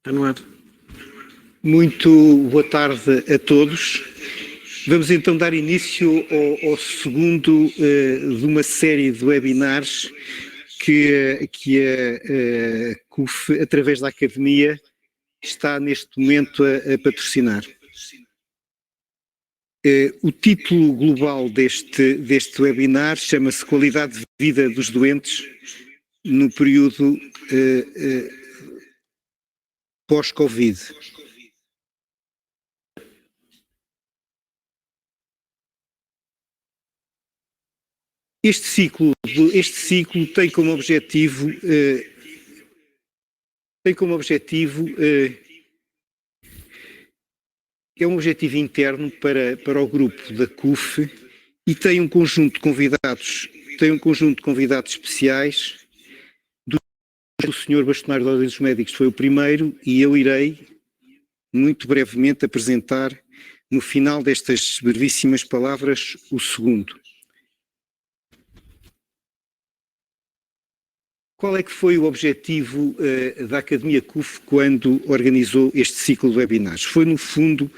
Está no ar. Muito boa tarde a todos. Vamos então dar início ao segundo de uma série de webinars que a CUF, através da Academia, está neste momento a patrocinar. O título global deste webinar chama-se Qualidade de Vida dos Doentes no período pós-Covid. Este ciclo tem como objetivo é um objetivo interno para o grupo da CUF e tem um conjunto de convidados especiais. O Sr. Bastonário da Ordem dos Médicos foi o primeiro e eu irei muito brevemente apresentar no final destas brevíssimas palavras o segundo. Qual é que foi o objetivo da Academia CUF quando organizou este ciclo de webinars? Foi, no fundo,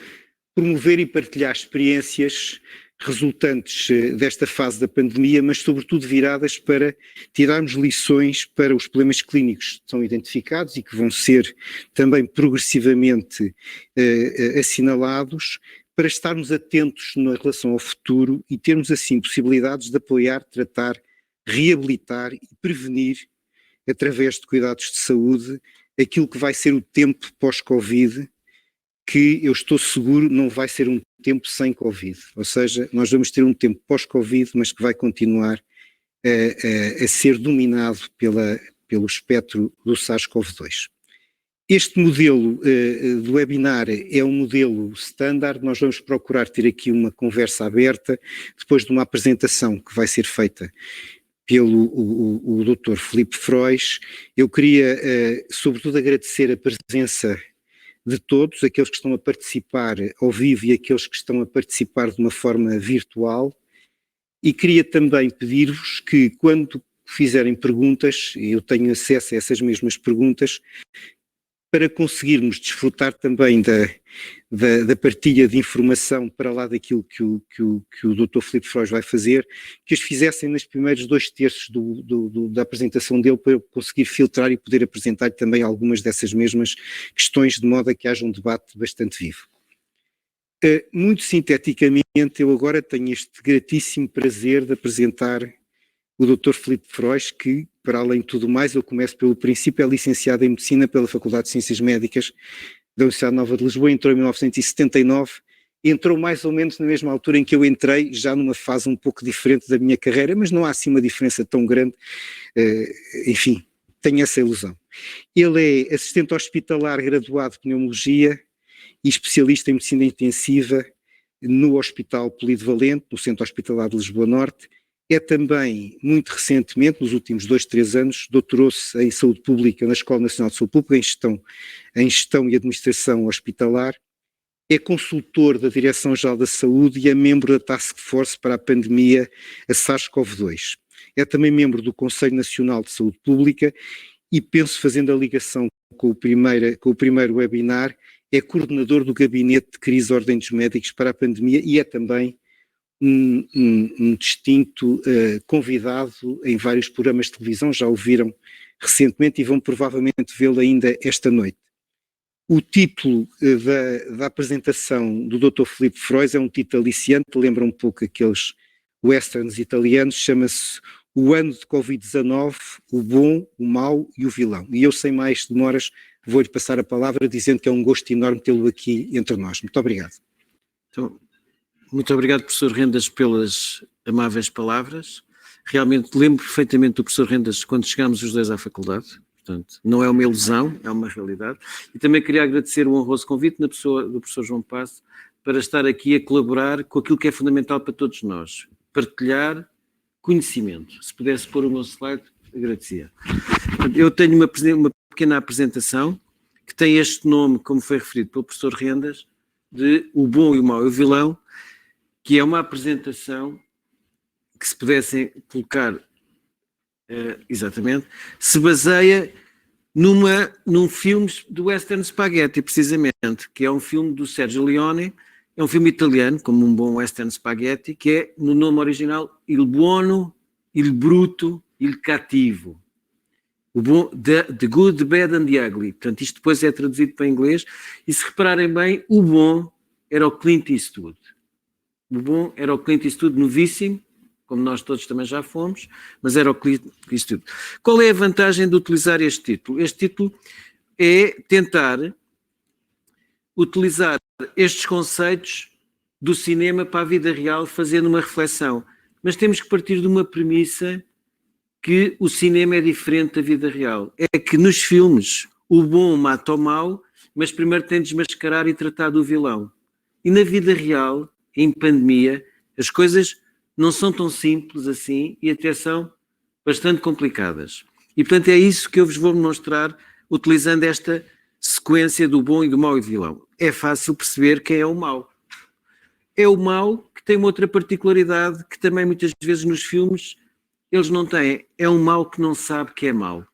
promover e partilhar experiências resultantes desta fase da pandemia, mas sobretudo viradas para tirarmos lições para os problemas clínicos que são identificados e que vão ser também progressivamente assinalados, para estarmos atentos na relação ao futuro e termos assim possibilidades de apoiar, tratar, reabilitar e prevenir através de cuidados de saúde, aquilo que vai ser o tempo pós-Covid, que eu estou seguro não vai ser um tempo sem Covid. Ou seja, nós vamos ter um tempo pós-Covid, mas que vai continuar a ser dominado pelo espectro do SARS-CoV-2. Este modelo do webinar é um modelo standard. Nós vamos procurar ter aqui uma conversa aberta, depois de uma apresentação que vai ser feita pelo o Dr. Filipe Frois. Eu queria, sobretudo, agradecer a presença de todos, aqueles que estão a participar ao vivo e aqueles que estão a participar de uma forma virtual, e queria também pedir-vos que, quando fizerem perguntas, eu tenho acesso a essas mesmas perguntas, para conseguirmos desfrutar também da partilha de informação para lá daquilo que o Dr. Filipe Frois vai fazer, que os fizessem nos primeiros 2/3 da apresentação dele, para eu conseguir filtrar e poder apresentar também algumas dessas mesmas questões, de modo a que haja um debate bastante vivo. Muito sinteticamente, eu agora tenho este gratíssimo prazer de apresentar o Dr. Filipe Frois, que, para além de tudo mais, eu começo pelo princípio, é licenciado em Medicina pela Faculdade de Ciências Médicas da Universidade Nova de Lisboa, entrou em 1979, entrou mais ou menos na mesma altura em que eu entrei, já numa fase um pouco diferente da minha carreira, mas não há assim uma diferença tão grande, enfim, tenho essa ilusão. Ele é assistente hospitalar graduado de Pneumologia e especialista em Medicina Intensiva no Hospital Polivalente, no Centro Hospitalar de Lisboa Norte. É também, muito recentemente, nos últimos 2-3 anos, doutorou-se em Saúde Pública na Escola Nacional de Saúde Pública, em Gestão e Administração Hospitalar. É consultor da Direção-Geral da Saúde e é membro da Task Force para a pandemia a SARS-CoV-2. É também membro do Conselho Nacional de Saúde Pública e, penso, fazendo a ligação com o primeiro webinar, é coordenador do Gabinete de Crise Ordem dos Médicos para a pandemia e é também um distinto convidado em vários programas de televisão, já o viram recentemente e vão provavelmente vê-lo ainda esta noite. O título da apresentação do Dr. Filipe Frois é um título aliciante, lembra um pouco aqueles westerns italianos, chama-se O Ano de Covid-19, o Bom, o Mau e o Vilão. E eu, sem mais demoras, vou-lhe passar a palavra dizendo que é um gosto enorme tê-lo aqui entre nós. Muito obrigado. Então, muito obrigado, professor Rendas, pelas amáveis palavras. Realmente lembro perfeitamente do professor Rendas quando chegámos os dois à faculdade. Portanto, não é uma ilusão, é uma realidade. E também queria agradecer o honroso convite na pessoa do professor João Passo para estar aqui a colaborar com aquilo que é fundamental para todos nós, partilhar conhecimento. Se pudesse pôr o meu slide, agradecia. Eu tenho uma pequena apresentação que tem este nome, como foi referido pelo professor Rendas, de O Bom e o Mau e o Vilão, que é uma apresentação que, se pudessem colocar exatamente, se baseia num filme do Western Spaghetti, precisamente, que é um filme do Sergio Leone, é um filme italiano, como um bom Western Spaghetti, que é, no nome original, Il Buono, Il Bruto, Il Cattivo. O bom, the Good, the Bad and the Ugly. Portanto, isto depois é traduzido para inglês, e se repararem bem, o bom era o Clint Eastwood. O bom era o Clint Eastwood novíssimo, como nós todos também já fomos, mas era o Clint Eastwood. Qual é a vantagem de utilizar este título? Este título é tentar utilizar estes conceitos do cinema para a vida real, fazendo uma reflexão. Mas temos que partir de uma premissa que o cinema é diferente da vida real. É que nos filmes o bom mata o mau, mas primeiro tem de desmascarar e tratar do vilão. E na vida real, em pandemia, as coisas não são tão simples assim e até são bastante complicadas. E, portanto, é isso que eu vos vou mostrar utilizando esta sequência do bom e do mau e do vilão. É fácil perceber quem é o mau. É o mau que tem uma outra particularidade que também muitas vezes nos filmes eles não têm. É um mau que não sabe que é mau.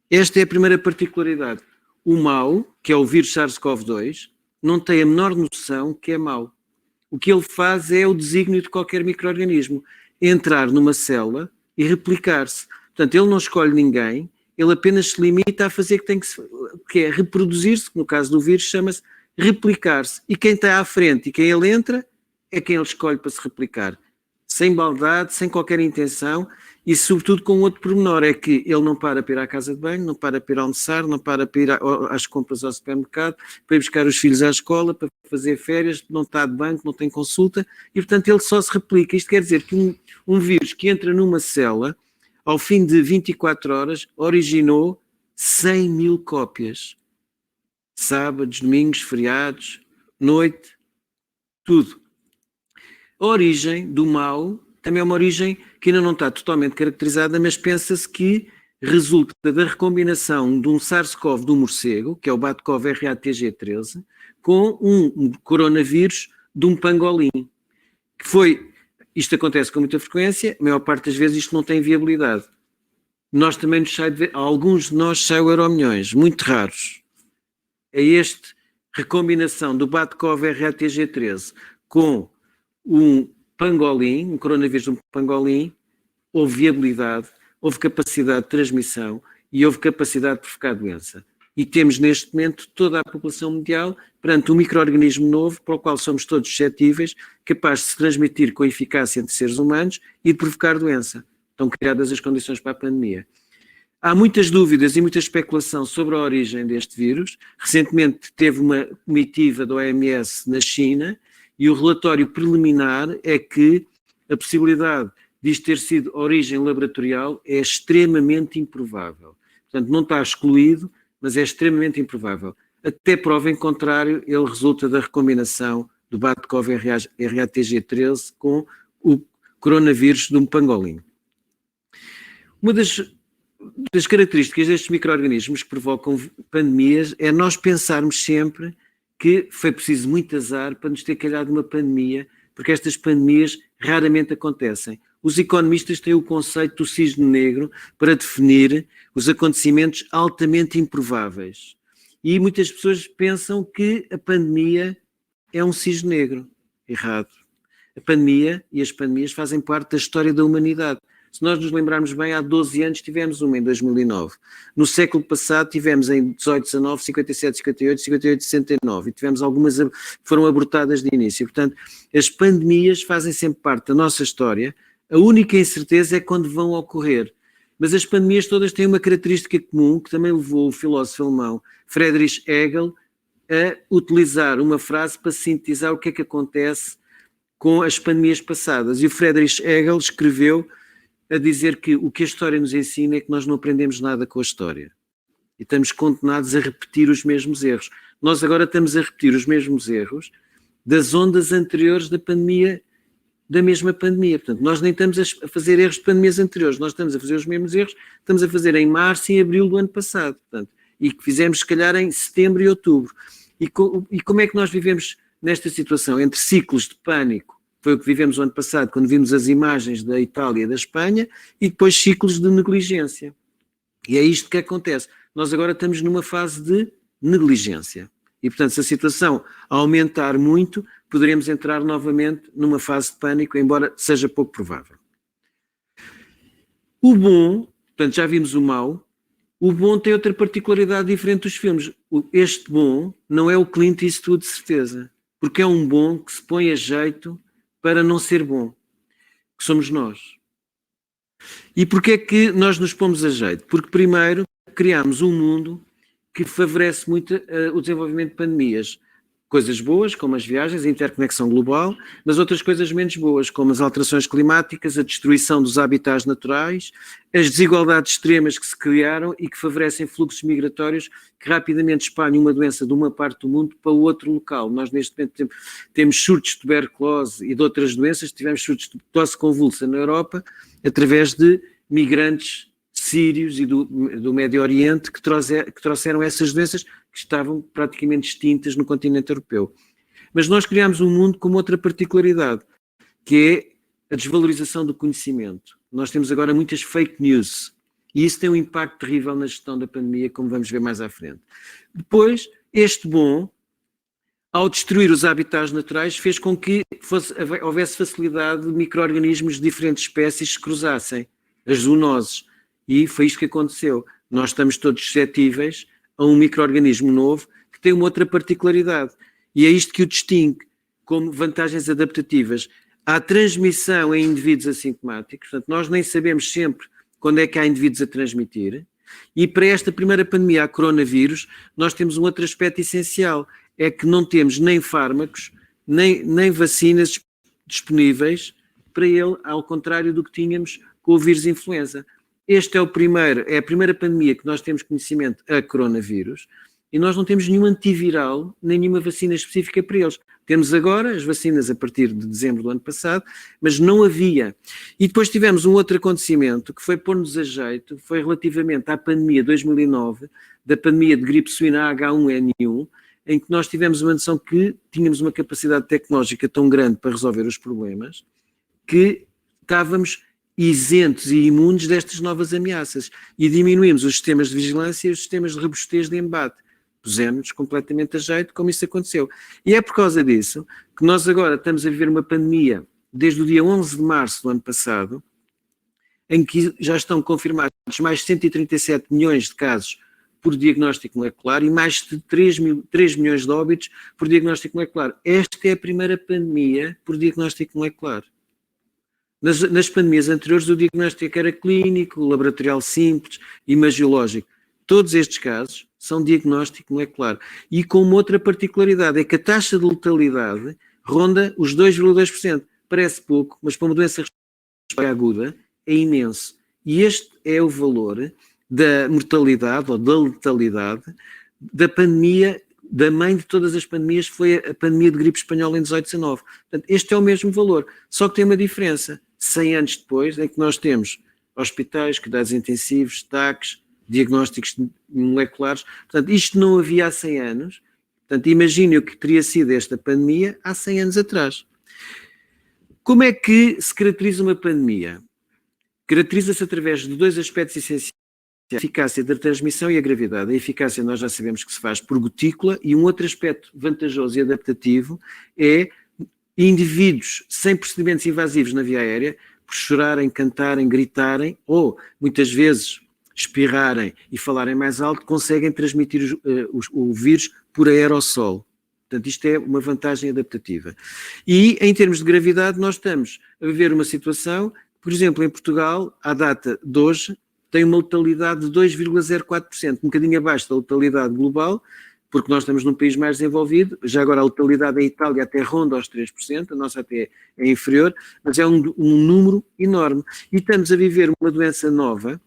Esta é a primeira particularidade. O mau, que é o vírus SARS-CoV-2, não tem a menor noção que é mau. O que ele faz é o desígnio de qualquer micro-organismo, entrar numa célula e replicar-se. Portanto, ele não escolhe ninguém, ele apenas se limita a fazer que é reproduzir-se, que no caso do vírus chama-se replicar-se. E quem está à frente e quem ele entra é quem ele escolhe para se replicar. Sem maldade, sem qualquer intenção e sobretudo com outro pormenor, é que ele não para ir à casa de banho, não para ir almoçar, não para ir às compras ao supermercado, para ir buscar os filhos à escola, para fazer férias, não está de banco, não tem consulta e portanto ele só se replica. Isto quer dizer que um vírus que entra numa célula, ao fim de 24 horas, originou 100 mil cópias. Sábados, domingos, feriados, noite, tudo. A origem do mal também é uma origem que ainda não está totalmente caracterizada, mas pensa-se que resulta da recombinação de um SARS-CoV do morcego, que é o Bat-Cov RATG13, com um coronavírus de um pangolim. Isto acontece com muita frequência, a maior parte das vezes isto não tem viabilidade. Alguns de nós saem o Euromilhões, muito raros. É esta recombinação do Bat-Cov RATG13 com um pangolim, um coronavírus de um pangolim, houve viabilidade, houve capacidade de transmissão e houve capacidade de provocar doença. E temos neste momento toda a população mundial perante um micro-organismo novo para o qual somos todos suscetíveis, capaz de se transmitir com eficácia entre seres humanos e de provocar doença. Estão criadas as condições para a pandemia. Há muitas dúvidas e muita especulação sobre a origem deste vírus. Recentemente teve uma comitiva da OMS na China e o relatório preliminar é que a possibilidade disto ter sido origem laboratorial é extremamente improvável. Portanto, não está excluído, mas é extremamente improvável. Até prova em contrário, ele resulta da recombinação do Bat-Cov RATG13 com o coronavírus de um pangolim. Uma das características destes micro-organismos que provocam pandemias é nós pensarmos sempre que foi preciso muito azar para nos ter calhado uma pandemia, porque estas pandemias raramente acontecem. Os economistas têm o conceito do cisne negro para definir os acontecimentos altamente improváveis. E muitas pessoas pensam que a pandemia é um cisne negro. Errado. A pandemia e as pandemias fazem parte da história da humanidade. Se nós nos lembrarmos bem, há 12 anos tivemos uma em 2009. No século passado tivemos em 18, 19, 57, 58, 58, 69. E tivemos algumas que foram abortadas de início. Portanto, as pandemias fazem sempre parte da nossa história. A única incerteza é quando vão ocorrer. Mas as pandemias todas têm uma característica comum que também levou o filósofo alemão Friedrich Hegel a utilizar uma frase para sintetizar o que é que acontece com as pandemias passadas. E o Friedrich Hegel escreveu a dizer que o que a história nos ensina é que nós não aprendemos nada com a história. E estamos condenados a repetir os mesmos erros. Nós agora estamos a repetir os mesmos erros das ondas anteriores da pandemia, da mesma pandemia. Portanto, nós nem estamos a fazer erros de pandemias anteriores, nós estamos a fazer os mesmos erros, estamos a fazer em março e abril do ano passado. Portanto, e que fizemos, se calhar, em setembro e outubro. E como é que nós vivemos nesta situação? Entre ciclos de pânico, foi o que vivemos o ano passado, quando vimos as imagens da Itália e da Espanha, e depois ciclos de negligência. E é isto que acontece. nós agora estamos numa fase de negligência. E, portanto, se a situação aumentar muito, poderemos entrar novamente numa fase de pânico, embora seja pouco provável. O bom, portanto, já vimos o mau, o bom tem outra particularidade diferente dos filmes. Este bom não é o Clint Eastwood, de certeza, porque é um bom que se põe a jeito para não ser bom, que somos nós. E porquê é que nós nos pomos a jeito? Porque, primeiro, criamos um mundo que favorece muito o desenvolvimento de pandemias. Coisas boas, como as viagens, a interconexão global, mas outras coisas menos boas, como as alterações climáticas, a destruição dos habitats naturais, as desigualdades extremas que se criaram e que favorecem fluxos migratórios que rapidamente espalham uma doença de uma parte do mundo para o outro local. Nós, neste momento, temos surtos de tuberculose e de outras doenças, tivemos surtos de tosse convulsa na Europa, através de migrantes sírios e do Médio Oriente que trouxeram essas doenças que estavam praticamente extintas no continente europeu. Mas nós criámos um mundo com outra particularidade, que é a desvalorização do conhecimento. Nós temos agora muitas fake news e isso tem um impacto terrível na gestão da pandemia, como vamos ver mais à frente. Depois, este bom, ao destruir os habitats naturais, fez com que houvesse facilidade de micro-organismos de diferentes espécies se cruzassem, as zoonoses. E foi isto que aconteceu. Nós estamos todos suscetíveis a um micro-organismo novo que tem uma outra particularidade. E é isto que o distingue como vantagens adaptativas. Há transmissão em indivíduos assintomáticos, portanto, nós nem sabemos sempre quando é que há indivíduos a transmitir. E para esta primeira pandemia, a coronavírus, nós temos um outro aspecto essencial, é que não temos nem fármacos, nem vacinas disponíveis para ele, ao contrário do que tínhamos com o vírus influenza. Este é a primeira pandemia que nós temos conhecimento a coronavírus e nós não temos nenhum antiviral, nem nenhuma vacina específica para eles. Temos agora as vacinas a partir de dezembro do ano passado, mas não havia. E depois tivemos um outro acontecimento que foi pôr-nos a jeito, foi relativamente à pandemia de 2009, da pandemia de gripe suína H1N1, em que nós tivemos uma noção que tínhamos uma capacidade tecnológica tão grande para resolver os problemas, que estávamos isentos e imunes destas novas ameaças e diminuímos os sistemas de vigilância e os sistemas de robustez de embate. Pusemos-nos completamente a jeito como isso aconteceu. E é por causa disso que nós agora estamos a viver uma pandemia desde o dia 11 de março do ano passado, em que já estão confirmados mais de 137 milhões de casos por diagnóstico molecular e mais de 3 milhões de óbitos por diagnóstico molecular. Esta é a primeira pandemia por diagnóstico molecular. Nas pandemias anteriores o diagnóstico era clínico, laboratorial simples, imagiológico. Todos estes casos são diagnóstico molecular. E com uma outra particularidade, é que a taxa de letalidade ronda os 2,2%. Parece pouco, mas para uma doença respiratória aguda é imenso. E este é o valor da mortalidade ou da letalidade da pandemia, da mãe de todas as pandemias, foi a pandemia de gripe espanhola em 18-19. Portanto, este é o mesmo valor, só que tem uma diferença. 100 anos depois, em que nós temos hospitais, cuidados intensivos, TACs, diagnósticos moleculares. Portanto, isto não havia há 100 anos. Portanto, imagine o que teria sido esta pandemia há 100 anos atrás. Como é que se caracteriza uma pandemia? Caracteriza-se através de dois aspectos essenciais. A eficácia da transmissão e a gravidade. A eficácia nós já sabemos que se faz por gotícula e um outro aspecto vantajoso e adaptativo é indivíduos sem procedimentos invasivos na via aérea, por chorarem, cantarem, gritarem ou, muitas vezes, espirrarem e falarem mais alto, conseguem transmitir o vírus por aerossol. Portanto, isto é uma vantagem adaptativa. E, em termos de gravidade, nós estamos a viver uma situação, por exemplo, em Portugal, à data de hoje, tem uma letalidade de 2,04%, um bocadinho abaixo da letalidade global, porque nós estamos num país mais desenvolvido. Já agora a letalidade em Itália até ronda aos 3%, a nossa até é inferior, mas é um número enorme. E estamos a viver uma doença nova,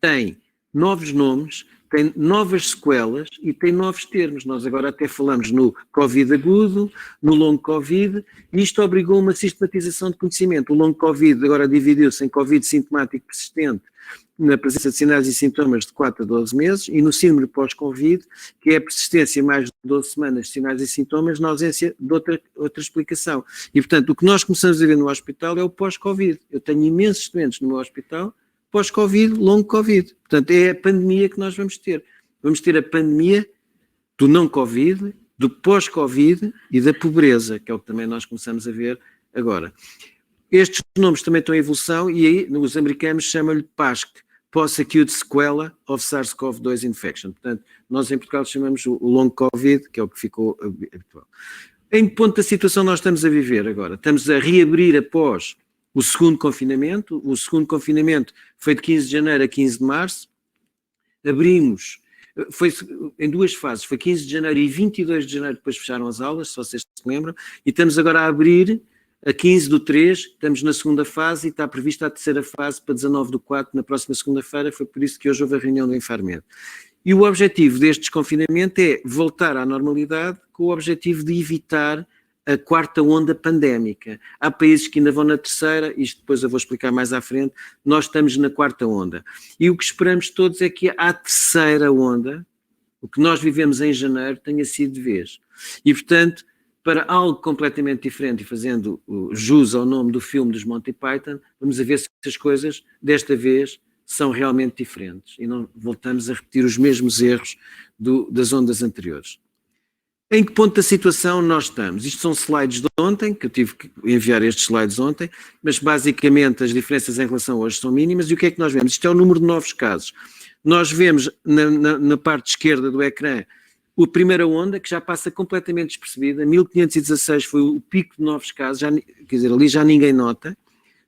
tem novos nomes, tem novas sequelas e tem novos termos. Nós agora até falamos no Covid agudo, no long Covid, e isto obrigou uma sistematização de conhecimento. O long Covid agora dividiu-se em Covid sintomático persistente, na presença de sinais e sintomas de 4 a 12 meses, e no síndrome pós-Covid, que é a persistência mais de 12 semanas de sinais e sintomas na ausência de outra explicação. E, portanto, o que nós começamos a ver no hospital é o pós-Covid. Eu tenho imensos doentes no meu hospital pós-Covid, longo Covid. Portanto, é a pandemia que nós vamos ter. Vamos ter a pandemia do não-Covid, do pós-Covid e da pobreza, que é o que também nós começamos a ver agora. Estes nomes também estão em evolução e aí os americanos chamam-lhe PASC, Post-Acute Sequela of SARS-CoV-2 Infection. Portanto, nós em Portugal chamamos o long Covid, que é o que ficou habitual. Em que ponto da situação nós estamos a viver agora? Estamos a reabrir após o segundo confinamento. O segundo confinamento foi de 15 de janeiro a 15 de março. Abrimos, foi em duas fases, foi 15 de janeiro e 22 de janeiro, depois fecharam as aulas, se vocês se lembram, e estamos agora a abrir a 15/3, estamos na segunda fase e está prevista a terceira fase para 19/4, na próxima segunda-feira, foi por isso que hoje houve a reunião do Infarmed. E o objetivo deste desconfinamento é voltar à normalidade com o objetivo de evitar a quarta onda pandémica. Há países que ainda vão na terceira, isto depois eu vou explicar mais à frente, nós estamos na quarta onda. E o que esperamos todos é que a terceira onda, o que nós vivemos em janeiro, tenha sido de vez. E, portanto, para algo completamente diferente, e fazendo jus ao nome do filme dos Monty Python, vamos a ver se as coisas, desta vez, são realmente diferentes e não voltamos a repetir os mesmos erros das ondas anteriores. Em que ponto da situação nós estamos? Isto são slides de ontem, que eu tive que enviar estes slides ontem, mas basicamente as diferenças em relação a hoje são mínimas. E o que é que nós vemos? Isto é o número de novos casos. Nós vemos na parte esquerda do ecrã a primeira onda, que já passa completamente despercebida. 1516 foi o pico de novos casos, quer dizer, ali já ninguém nota.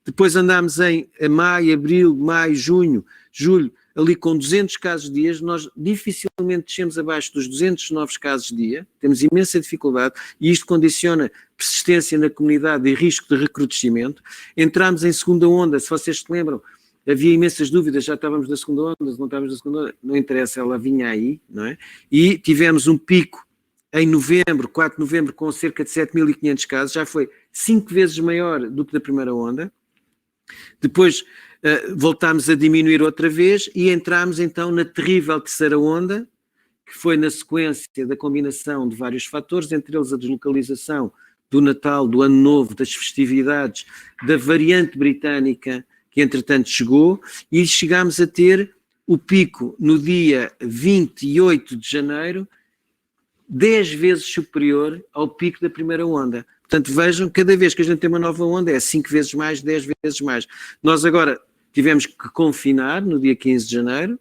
Depois andámos em maio, abril, maio, junho, julho, ali com 200 casos dia, nós dificilmente descemos abaixo dos 200 novos casos dia, temos imensa dificuldade e isto condiciona persistência na comunidade e risco de recrudescimento. Entramos em segunda onda, se vocês se lembram, havia imensas dúvidas, já estávamos na segunda onda, não estávamos na segunda onda, não interessa, ela vinha aí, não é? E tivemos um pico em novembro, 4 de novembro, com cerca de 7.500 casos, já foi 5 vezes maior do que da primeira onda. Depois voltámos a diminuir outra vez e entramos então na terrível terceira onda, que foi na sequência da combinação de vários fatores, entre eles a deslocalização do Natal, do Ano Novo, das festividades, da variante britânica, que entretanto chegou, e chegámos a ter o pico no dia 28 de janeiro, 10 vezes superior ao pico da primeira onda. Portanto, vejam, cada vez que a gente tem uma nova onda é 5 vezes mais, 10 vezes mais. Nós agora tivemos que confinar no dia 15 de janeiro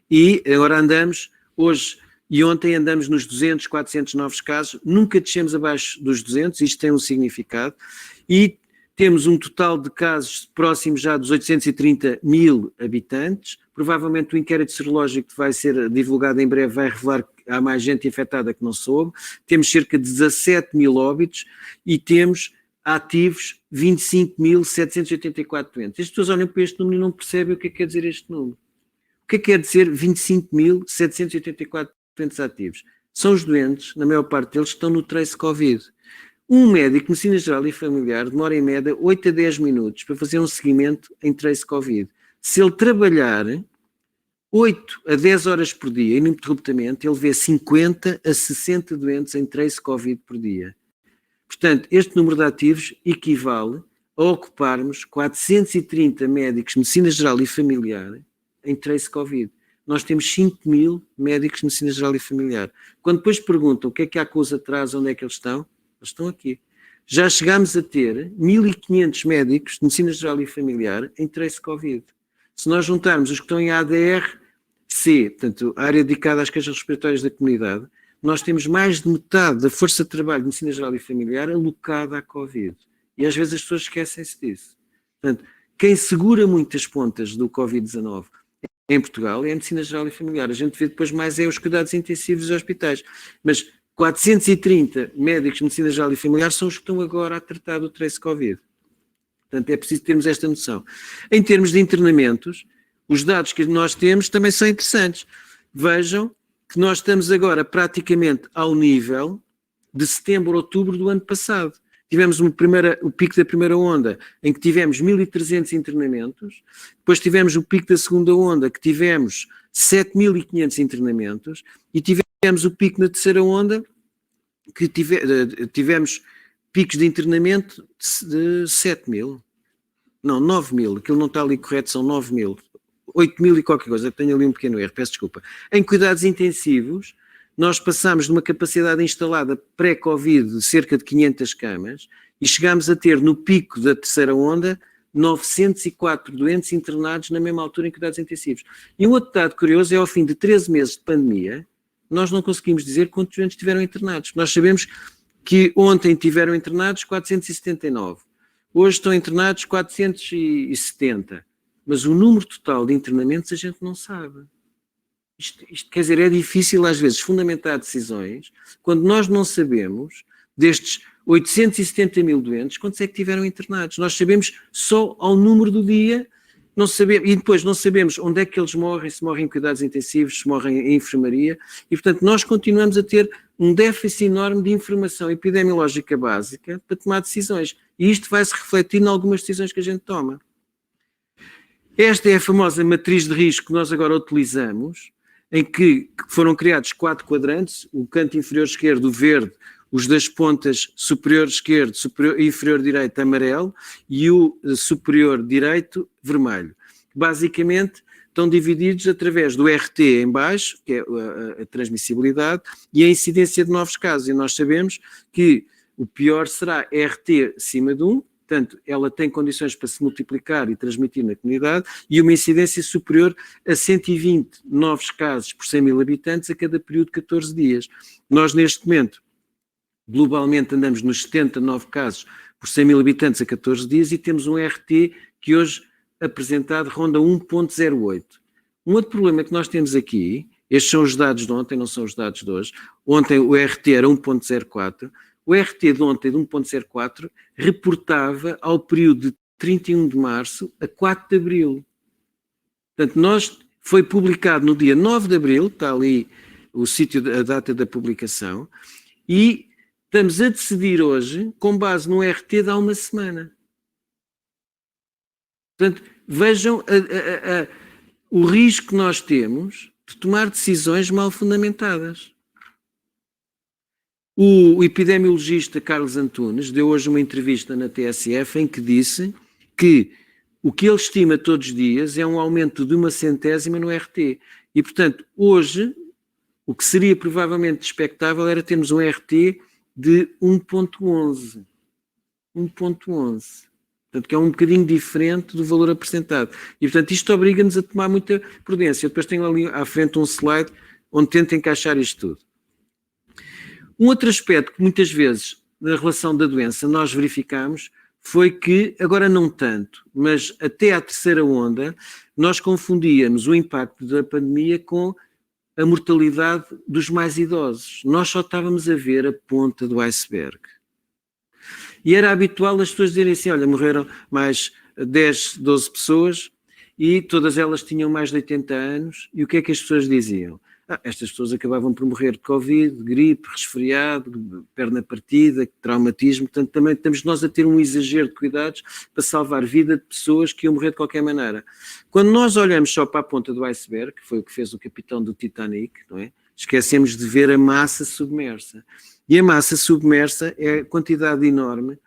e agora andamos, hoje e ontem andamos nos 200, 400 novos casos, nunca descemos abaixo dos 200, isto tem um significado, e temos um total de casos próximos já dos 830 mil habitantes. Provavelmente o inquérito serológico que vai ser divulgado em breve vai revelar que há mais gente infectada que não soube. Temos cerca de 17 mil óbitos e temos ativos 25.784 doentes. As pessoas olham para este número e não percebem o que é que quer dizer este número. O que é que quer dizer 25.784 doentes ativos? São os doentes, na maior parte deles, que estão no trace Covid. Um médico de medicina geral e familiar demora em média 8 a 10 minutos para fazer um seguimento em trace Covid. Se ele trabalhar 8 a 10 horas por dia, ininterruptamente, ele vê 50 a 60 doentes em trace Covid por dia. Portanto, este número de ativos equivale a ocuparmos 430 médicos de medicina geral e familiar em trace Covid. Nós temos 5.000 médicos de medicina geral e familiar. Quando depois perguntam o que é que há com os atrasos, onde é que eles estão aqui. Já chegámos a ter 1.500 médicos de medicina geral e familiar em trace Covid. Se nós juntarmos os que estão em ADR-C, portanto, a área dedicada às queixas respiratórias da comunidade, nós temos mais de metade da força de trabalho de medicina geral e familiar alocada à Covid. E às vezes as pessoas esquecem-se disso. Portanto, quem segura muitas pontas do Covid-19 em Portugal é a medicina geral e familiar. A gente vê depois mais os cuidados intensivos dos hospitais. Mas 430 médicos de medicina geral e familiar são os que estão agora a tratar do trace Covid. Portanto, é preciso termos esta noção. Em termos de internamentos, os dados que nós temos também são interessantes. Vejam que nós estamos agora praticamente ao nível de setembro, outubro do ano passado. Tivemos o pico da primeira onda, em que tivemos 1.300 internamentos, depois tivemos o pico da segunda onda, que tivemos 7.500 internamentos, e tivemos o pico na terceira onda, que tivemos picos de internamento de 7.000. Não, 9.000. Aquilo não está ali correto, são 9.000. 8.000 e qualquer coisa, tenho ali um pequeno erro, peço desculpa. Em cuidados intensivos, nós passamos de uma capacidade instalada pré-Covid de cerca de 500 camas e chegámos a ter, no pico da terceira onda, 904 doentes internados na mesma altura em cuidados intensivos. E um outro dado curioso é, ao fim de 13 meses de pandemia, nós não conseguimos dizer quantos doentes estiveram internados. Nós sabemos que ontem tiveram internados 479, hoje estão internados 470, mas o número total de internamentos a gente não sabe. Isto quer dizer, é difícil às vezes fundamentar decisões quando nós não sabemos destes 870 mil doentes quantos é que tiveram internados. Nós sabemos só ao número do dia, não sabemos, e depois não sabemos onde é que eles morrem, se morrem em cuidados intensivos, se morrem em enfermaria, e portanto nós continuamos a ter um déficit enorme de informação epidemiológica básica para tomar decisões. E isto vai se refletir em algumas decisões que a gente toma. Esta é a famosa matriz de risco que nós agora utilizamos, em que foram criados 4 quadrantes, o canto inferior esquerdo, o verde, os das pontas superior esquerdo e inferior direito, amarelo, e o superior direito, vermelho. Basicamente, estão divididos através do RT em baixo, que é a transmissibilidade, e a incidência de novos casos. E nós sabemos que o pior será RT acima de 1, portanto, ela tem condições para se multiplicar e transmitir na comunidade, e uma incidência superior a 120 novos casos por 100 mil habitantes a cada período de 14 dias. Nós, neste momento, globalmente andamos nos 79 casos por 100 mil habitantes a 14 dias e temos um RT que hoje apresentado ronda 1.08. Um outro problema que nós temos aqui, estes são os dados de ontem, não são os dados de hoje, ontem o RT era 1.04, o RT de ontem de 1.04 reportava ao período de 31 de março a 4 de abril. Portanto, foi publicado no dia 9 de abril, está ali o sítio, a data da publicação, e estamos a decidir hoje com base no RT de há uma semana. Portanto, vejam o risco que nós temos de tomar decisões mal fundamentadas. O epidemiologista Carlos Antunes deu hoje uma entrevista na TSF em que disse que o que ele estima todos os dias é um aumento de 1/100ª no RT. E, portanto, hoje, o que seria provavelmente expectável era termos um RT de 1.11. 1.11. Portanto, que é um bocadinho diferente do valor apresentado. E, portanto, isto obriga-nos a tomar muita prudência. Eu depois tenho ali à frente um slide onde tento encaixar isto tudo. Um outro aspecto que muitas vezes, na relação da doença, nós verificamos foi que, agora não tanto, mas até à terceira onda, nós confundíamos o impacto da pandemia com a mortalidade dos mais idosos. Nós só estávamos a ver a ponta do iceberg. E era habitual as pessoas dizerem assim, olha, morreram mais 10, 12 pessoas e todas elas tinham mais de 80 anos. E o que é que as pessoas diziam? Estas pessoas acabavam por morrer de Covid, de gripe, resfriado, perna partida, traumatismo. Portanto, também estamos nós a ter um exagero de cuidados para salvar a vida de pessoas que iam morrer de qualquer maneira. Quando nós olhamos só para a ponta do iceberg, que foi o que fez o capitão do Titanic, não é? Esquecemos de ver a massa submersa. E a massa submersa é a quantidade enorme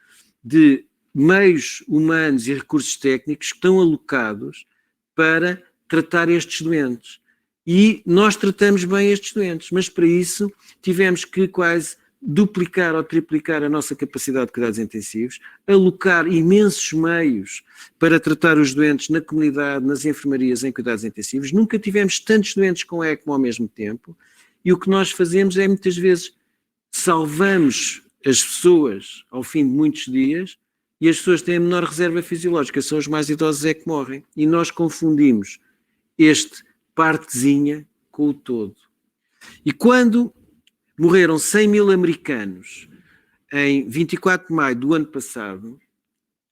de meios humanos e recursos técnicos que estão alocados para tratar estes doentes. E nós tratamos bem estes doentes, mas para isso tivemos que quase duplicar ou triplicar a nossa capacidade de cuidados intensivos, alocar imensos meios para tratar os doentes na comunidade, nas enfermarias em cuidados intensivos. Nunca tivemos tantos doentes com ECMO ao mesmo tempo e o que nós fazemos é muitas vezes salvamos as pessoas ao fim de muitos dias e as pessoas têm a menor reserva fisiológica, são os mais idosos é que morrem. E nós confundimos este partezinha com o todo. E quando morreram 100 mil americanos em 24 de maio do ano passado,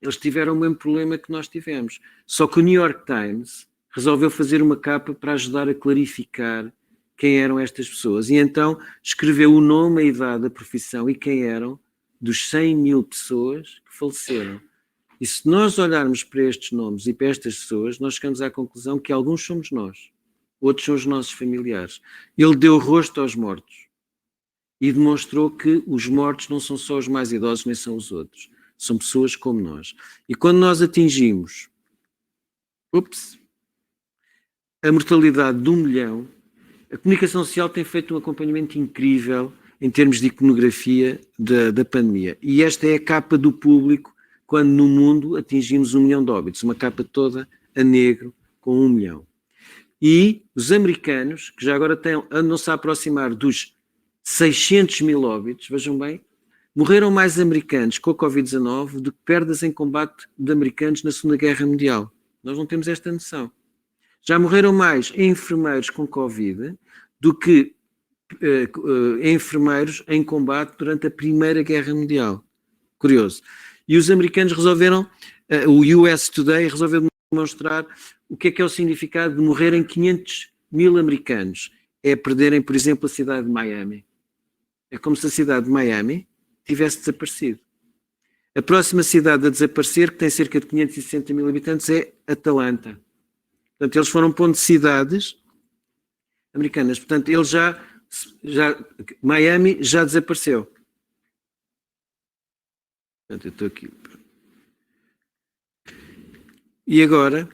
eles tiveram o mesmo problema que nós tivemos. Só que o New York Times resolveu fazer uma capa para ajudar a clarificar quem eram estas pessoas. E então escreveu o nome, a idade, a profissão e quem eram dos 100 mil pessoas que faleceram. E se nós olharmos para estes nomes e para estas pessoas, nós chegamos à conclusão que alguns somos nós, outros são os nossos familiares. Ele deu rosto aos mortos e demonstrou que os mortos não são só os mais idosos, nem são os outros. São pessoas como nós. E quando nós atingimos a mortalidade de 1 milhão, a comunicação social tem feito um acompanhamento incrível em termos de iconografia da pandemia. E esta é a capa do Público quando no mundo atingimos 1 milhão de óbitos, uma capa toda a negro com 1 milhão. E os americanos, que já agora andam-se a aproximar dos 600 mil óbitos, vejam bem, morreram mais americanos com a Covid-19 do que perdas em combate de americanos na Segunda Guerra Mundial. Nós não temos esta noção. Já morreram mais enfermeiros com Covid do que enfermeiros em combate durante a Primeira Guerra Mundial. Curioso. E os americanos resolveram, o US Today resolveu demonstrar o que é o significado de morrerem 500 mil americanos. É perderem, por exemplo, a cidade de Miami. É como se a cidade de Miami tivesse desaparecido. A próxima cidade a desaparecer, que tem cerca de 560 mil habitantes, é Atlanta. Portanto, eles foram pondo cidades americanas. Portanto, eles Miami já desapareceu. Portanto, eu estou aqui. E agora,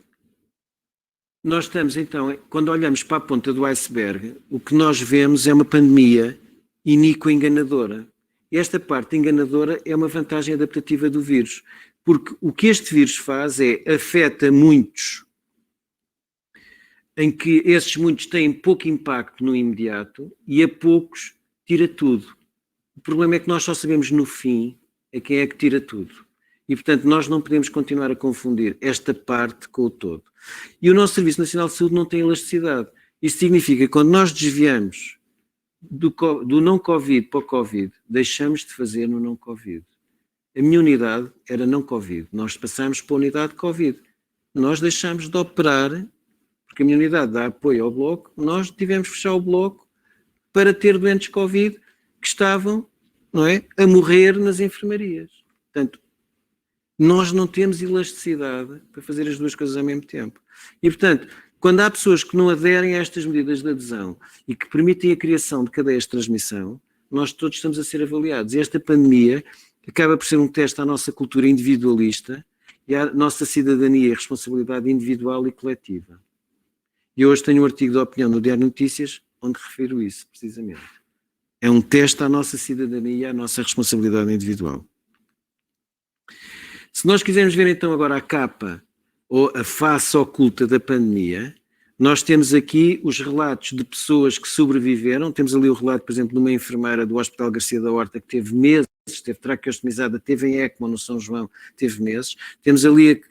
nós estamos então, quando olhamos para a ponta do iceberg, o que nós vemos é uma pandemia iníqua e enganadora. E esta parte enganadora é uma vantagem adaptativa do vírus, porque o que este vírus faz é afeta muitos, em que esses muitos têm pouco impacto no imediato e a poucos tira tudo. O problema é que nós só sabemos no fim a quem é que tira tudo. E, portanto, nós não podemos continuar a confundir esta parte com o todo. E o nosso Serviço Nacional de Saúde não tem elasticidade. Isso significa que quando nós desviamos do não-Covid para o Covid, deixamos de fazer no não-Covid. A minha unidade era não-Covid. Nós passamos para a unidade Covid. Nós deixamos de operar, porque a minha unidade dá apoio ao bloco, nós tivemos que fechar o bloco para ter doentes Covid que estavam, não é, a morrer nas enfermarias. Portanto, nós não temos elasticidade para fazer as duas coisas ao mesmo tempo. E, portanto, quando há pessoas que não aderem a estas medidas de adesão e que permitem a criação de cadeias de transmissão, nós todos estamos a ser avaliados. E esta pandemia acaba por ser um teste à nossa cultura individualista e à nossa cidadania e responsabilidade individual e coletiva. E hoje tenho um artigo de opinião no Diário de Notícias onde refiro isso, precisamente. É um teste à nossa cidadania e à nossa responsabilidade individual. Se nós quisermos ver então agora a capa ou a face oculta da pandemia, nós temos aqui os relatos de pessoas que sobreviveram. Temos ali o relato, por exemplo, de uma enfermeira do Hospital Garcia da Horta que teve meses, teve traqueostomizada, teve em ECMO no São João, teve meses. Temos ali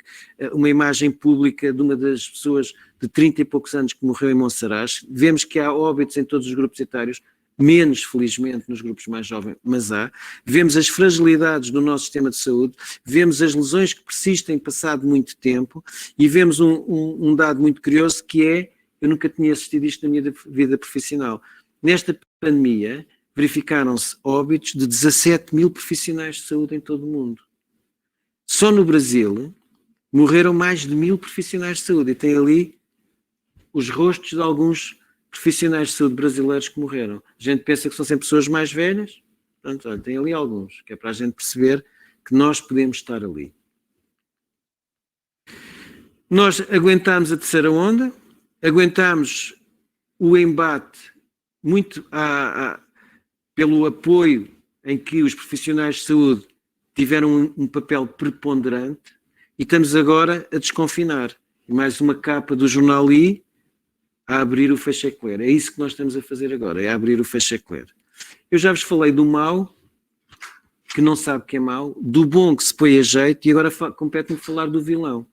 uma imagem pública de uma das pessoas de 30 e poucos anos que morreu em Monsaraz. Vemos que há óbitos em todos os grupos etários, menos, felizmente, nos grupos mais jovens, mas há. Vemos as fragilidades do nosso sistema de saúde, vemos as lesões que persistem passado muito tempo e vemos um dado muito curioso que é, eu nunca tinha assistido isto na minha vida profissional. Nesta pandemia, verificaram-se óbitos de 17 mil profissionais de saúde em todo o mundo. Só no Brasil, morreram mais de 1000 profissionais de saúde e tem ali os rostos de alguns profissionais de saúde brasileiros que morreram. A gente pensa que são sempre pessoas mais velhas, portanto, olha, tem ali alguns, que é para a gente perceber que nós podemos estar ali. Nós aguentámos a terceira onda, aguentámos o embate muito pelo apoio em que os profissionais de saúde tiveram um papel preponderante e estamos agora a desconfinar. E mais uma capa do jornal I, a abrir o fechecler. É isso que nós estamos a fazer agora, é abrir o fechecler. Eu já vos falei do mau, que não sabe que é mau, do bom que se põe a jeito, e agora compete-me falar do vilão.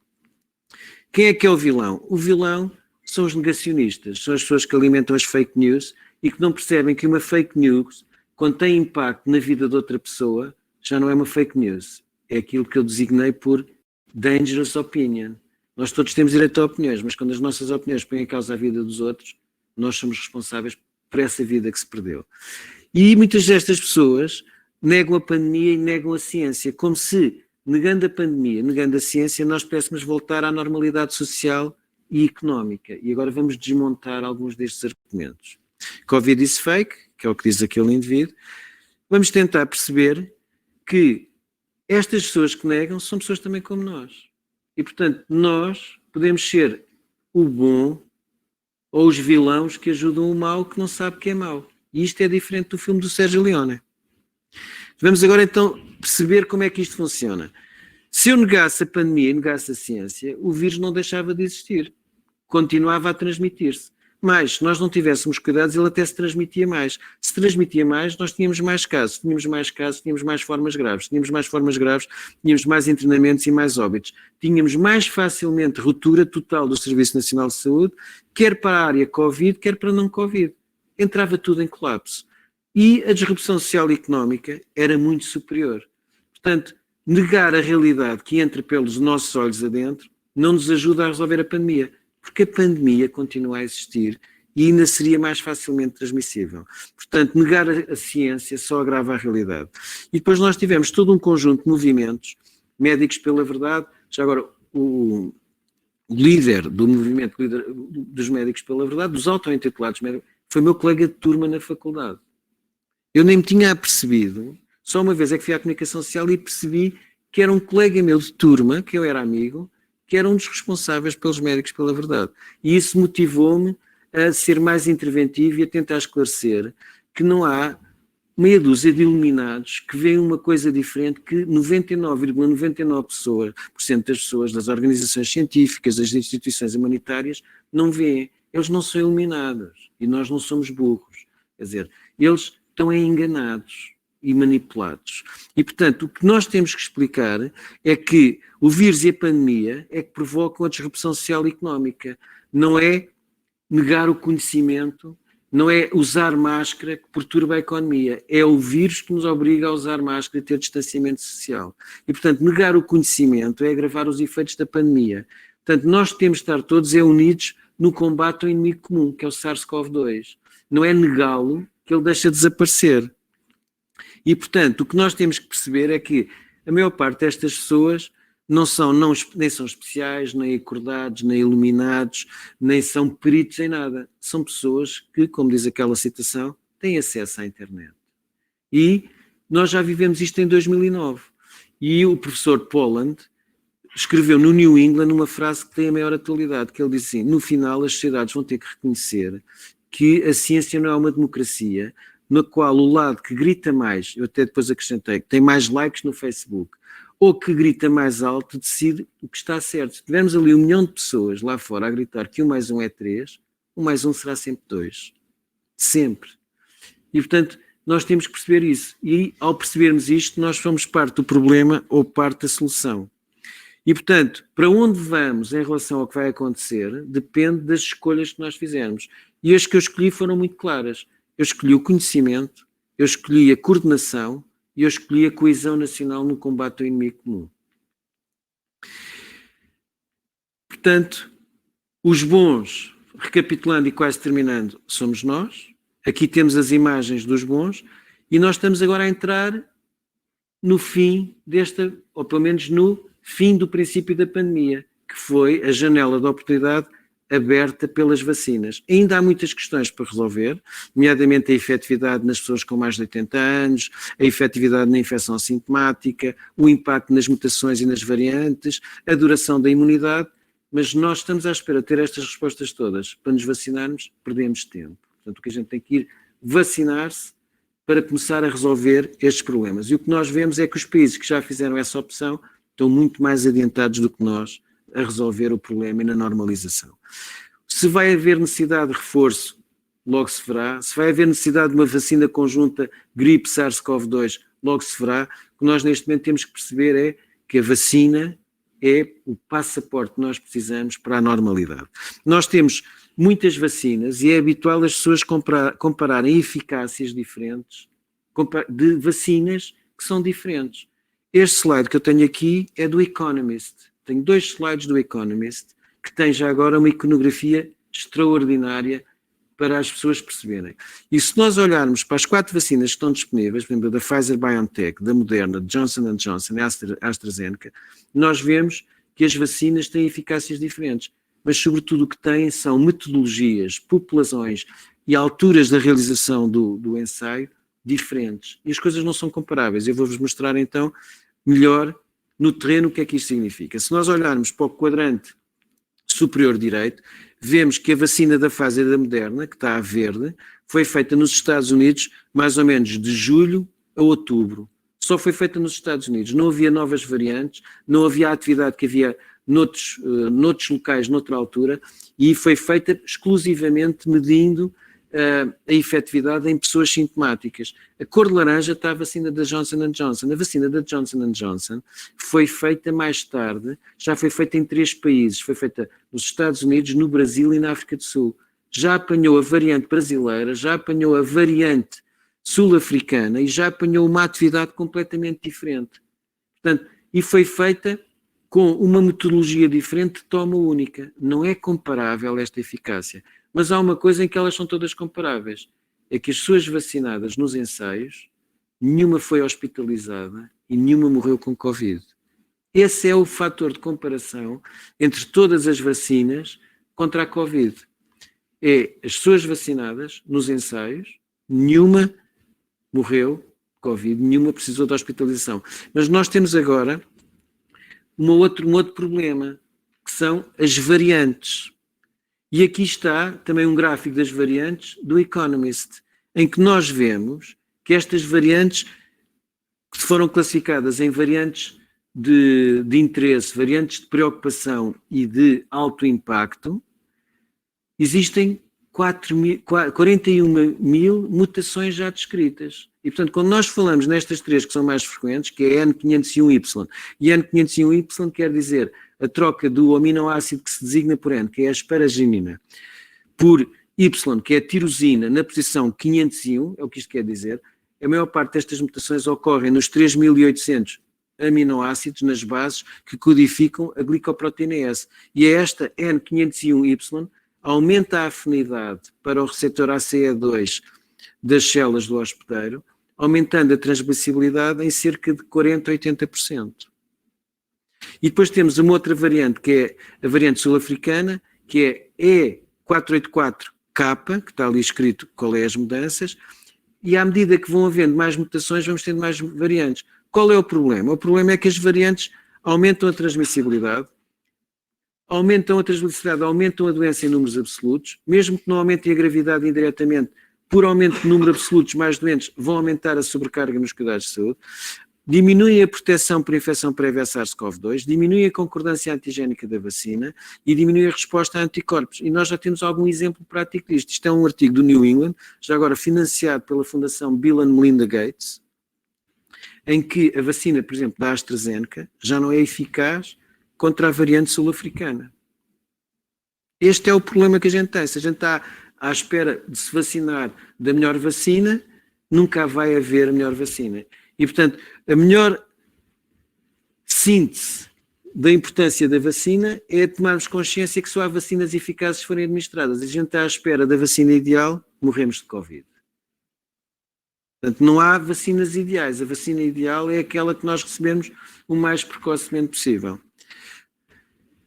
Quem é o vilão? O vilão são os negacionistas, são as pessoas que alimentam as fake news e que não percebem que uma fake news, quando tem impacto na vida de outra pessoa, já não é uma fake news. É aquilo que eu designei por dangerous opinion. Nós todos temos direito a opiniões, mas quando as nossas opiniões põem em causa a vida dos outros, nós somos responsáveis por essa vida que se perdeu. E muitas destas pessoas negam a pandemia e negam a ciência, como se, negando a pandemia, negando a ciência, nós pudéssemos voltar à normalidade social e económica. E agora vamos desmontar alguns destes argumentos. Covid is fake, que é o que diz aquele indivíduo. Vamos tentar perceber que estas pessoas que negam são pessoas também como nós. E, portanto, nós podemos ser o bom ou os vilões que ajudam o mal que não sabe que é mau. E isto é diferente do filme do Sérgio Leone. Vamos agora então perceber como é que isto funciona. Se eu negasse a pandemia e negasse a ciência, o vírus não deixava de existir. Continuava a transmitir-se. Mas, se nós não tivéssemos cuidados, ele até se transmitia mais. Se transmitia mais, nós tínhamos mais casos. Tínhamos mais casos, tínhamos mais formas graves. Tínhamos mais formas graves, tínhamos mais internamentos e mais óbitos. Tínhamos mais facilmente ruptura total do Serviço Nacional de Saúde, quer para a área Covid, quer para não Covid. Entrava tudo em colapso. E a disrupção social e económica era muito superior. Portanto, negar a realidade que entra pelos nossos olhos adentro não nos ajuda a resolver a pandemia, porque a pandemia continua a existir e ainda seria mais facilmente transmissível. Portanto, negar a ciência só agrava a realidade. E depois nós tivemos todo um conjunto de movimentos, Médicos pela Verdade, já agora o líder do movimento dos Médicos pela Verdade, dos auto-intitulados médicos, foi meu colega de turma na faculdade. Eu nem me tinha apercebido, só uma vez é que fui à comunicação social e percebi que era um colega meu de turma, que eu era amigo, que era um dos responsáveis pelos Médicos pela Verdade. E isso motivou-me a ser mais interventivo e a tentar esclarecer que não há meia dúzia de iluminados que veem uma coisa diferente que 99,99% das pessoas, das organizações científicas, das instituições humanitárias, não veem. Eles não são iluminados e nós não somos burros. Quer dizer, eles estão enganados e manipulados. E, portanto, o que nós temos que explicar é que o vírus e a pandemia é que provocam a disrupção social e económica. Não é negar o conhecimento, não é usar máscara que perturba a economia. É o vírus que nos obriga a usar máscara e ter distanciamento social. E, portanto, negar o conhecimento é agravar os efeitos da pandemia. Portanto, nós temos de estar todos unidos no combate ao inimigo comum, que é o SARS-CoV-2. Não é negá-lo que ele deixa de desaparecer. E, portanto, o que nós temos que perceber é que a maior parte destas pessoas nem são especiais, nem acordados, nem iluminados, nem são peritos em nada. São pessoas que, como diz aquela citação, têm acesso à internet. E nós já vivemos isto em 2009. E o professor Polland escreveu no New England uma frase que tem a maior atualidade, que ele diz assim: no final as sociedades vão ter que reconhecer que a ciência não é uma democracia, na qual o lado que grita mais, eu até depois acrescentei, que tem mais likes no Facebook, ou que grita mais alto, decide o que está certo. Se tivermos ali 1 milhão de pessoas lá fora a gritar que 1 mais 1 é 3, 1 mais 1 será sempre 2. Sempre. E, portanto, nós temos que perceber isso. E, ao percebermos isto, nós somos parte do problema ou parte da solução. E, portanto, para onde vamos em relação ao que vai acontecer, depende das escolhas que nós fizermos. E as que eu escolhi foram muito claras. Eu escolhi o conhecimento, eu escolhi a coordenação e eu escolhi a coesão nacional no combate ao inimigo comum. Portanto, os bons, recapitulando e quase terminando, somos nós. Aqui temos as imagens dos bons e nós estamos agora a entrar no fim desta, ou pelo menos no fim do princípio da pandemia, que foi a janela de oportunidade aberta pelas vacinas. Ainda há muitas questões para resolver, nomeadamente a efetividade nas pessoas com mais de 80 anos, a efetividade na infecção assintomática, o impacto nas mutações e nas variantes, a duração da imunidade, mas nós estamos à espera de ter estas respostas todas. Para nos vacinarmos, perdemos tempo. Portanto, o que a gente tem que ir vacinar-se para começar a resolver estes problemas. E o que nós vemos é que os países que já fizeram essa opção estão muito mais adiantados do que nós a resolver o problema e na normalização. Se vai haver necessidade de reforço, logo se verá. Se vai haver necessidade de uma vacina conjunta gripe SARS-CoV-2, logo se verá. O que nós neste momento temos que perceber é que a vacina é o passaporte que nós precisamos para a normalidade. Nós temos muitas vacinas e é habitual as pessoas compararem eficácias diferentes de vacinas que são diferentes. Este slide que eu tenho aqui é do Economist. Tenho 2 slides do Economist que tem já agora uma iconografia extraordinária para as pessoas perceberem. E se nós olharmos para as 4 vacinas que estão disponíveis, por exemplo, da Pfizer-BioNTech, da Moderna, de Johnson & Johnson e AstraZeneca, nós vemos que as vacinas têm eficácias diferentes, mas sobretudo o que têm são metodologias, populações e alturas da realização do ensaio diferentes. E as coisas não são comparáveis. Eu vou-vos mostrar então melhor no terreno o que é que isto significa. Se nós olharmos para o quadrante superior direito, vemos que a vacina da Pfizer da Moderna, que está a verde, foi feita nos Estados Unidos mais ou menos de julho a outubro. Só foi feita nos Estados Unidos. Não havia novas variantes, não havia a atividade que havia noutros locais, noutra altura, e foi feita exclusivamente medindo a efetividade em pessoas sintomáticas. A cor de laranja está a vacina da Johnson & Johnson. A vacina da Johnson & Johnson foi feita mais tarde, já foi feita em 3 países. Foi feita nos Estados Unidos, no Brasil e na África do Sul. Já apanhou a variante brasileira, já apanhou a variante sul-africana e já apanhou uma atividade completamente diferente. Portanto, e foi feita com uma metodologia diferente de toma única. Não é comparável esta eficácia. Mas há uma coisa em que elas são todas comparáveis. É que as pessoas vacinadas nos ensaios, nenhuma foi hospitalizada e nenhuma morreu com Covid. Esse é o fator de comparação entre todas as vacinas contra a Covid. É as pessoas vacinadas nos ensaios, nenhuma morreu Covid, nenhuma precisou de hospitalização. Mas nós temos agora um outro problema, que são as variantes. E aqui está também um gráfico das variantes do Economist, em que nós vemos que estas variantes que foram classificadas em variantes de interesse, variantes de preocupação e de alto impacto, existem 41 mil mutações já descritas. E, portanto, quando nós falamos nestas 3 que são mais frequentes, que é N501Y, e N501Y quer dizer a troca do aminoácido que se designa por N, que é a asparaginina, por Y, que é a tirosina, na posição 501, é o que isto quer dizer. A maior parte destas mutações ocorrem nos 3.800 aminoácidos nas bases que codificam a glicoproteína S. E esta N501Y aumenta a afinidade para o receptor ACE2 das células do hospedeiro, aumentando a transmissibilidade em cerca de 40% a 80%. E depois temos uma outra variante, que é a variante sul-africana, que é E484K, que está ali escrito qual é as mudanças, e à medida que vão havendo mais mutações, vamos tendo mais variantes. Qual é o problema? O problema é que as variantes aumentam a transmissibilidade, aumentam a doença em números absolutos, mesmo que não aumentem a gravidade indiretamente, por aumento de número absolutos, mais doentes vão aumentar a sobrecarga nos cuidados de saúde, diminuem a proteção por infecção prévia a SARS-CoV-2, diminuem a concordância antigénica da vacina e diminuem a resposta a anticorpos. E nós já temos algum exemplo prático disto. Isto é um artigo do New England, já agora financiado pela Fundação Bill and Melinda Gates, em que a vacina, por exemplo, da AstraZeneca, já não é eficaz contra a variante sul-africana. Este é o problema que a gente tem. Se a gente está à espera de se vacinar da melhor vacina, nunca vai haver a melhor vacina. E, portanto, a melhor síntese da importância da vacina é tomarmos consciência que só há vacinas eficazes se forem administradas. A gente está à espera da vacina ideal, morremos de Covid. Portanto, não há vacinas ideais. A vacina ideal é aquela que nós recebemos o mais precocemente possível.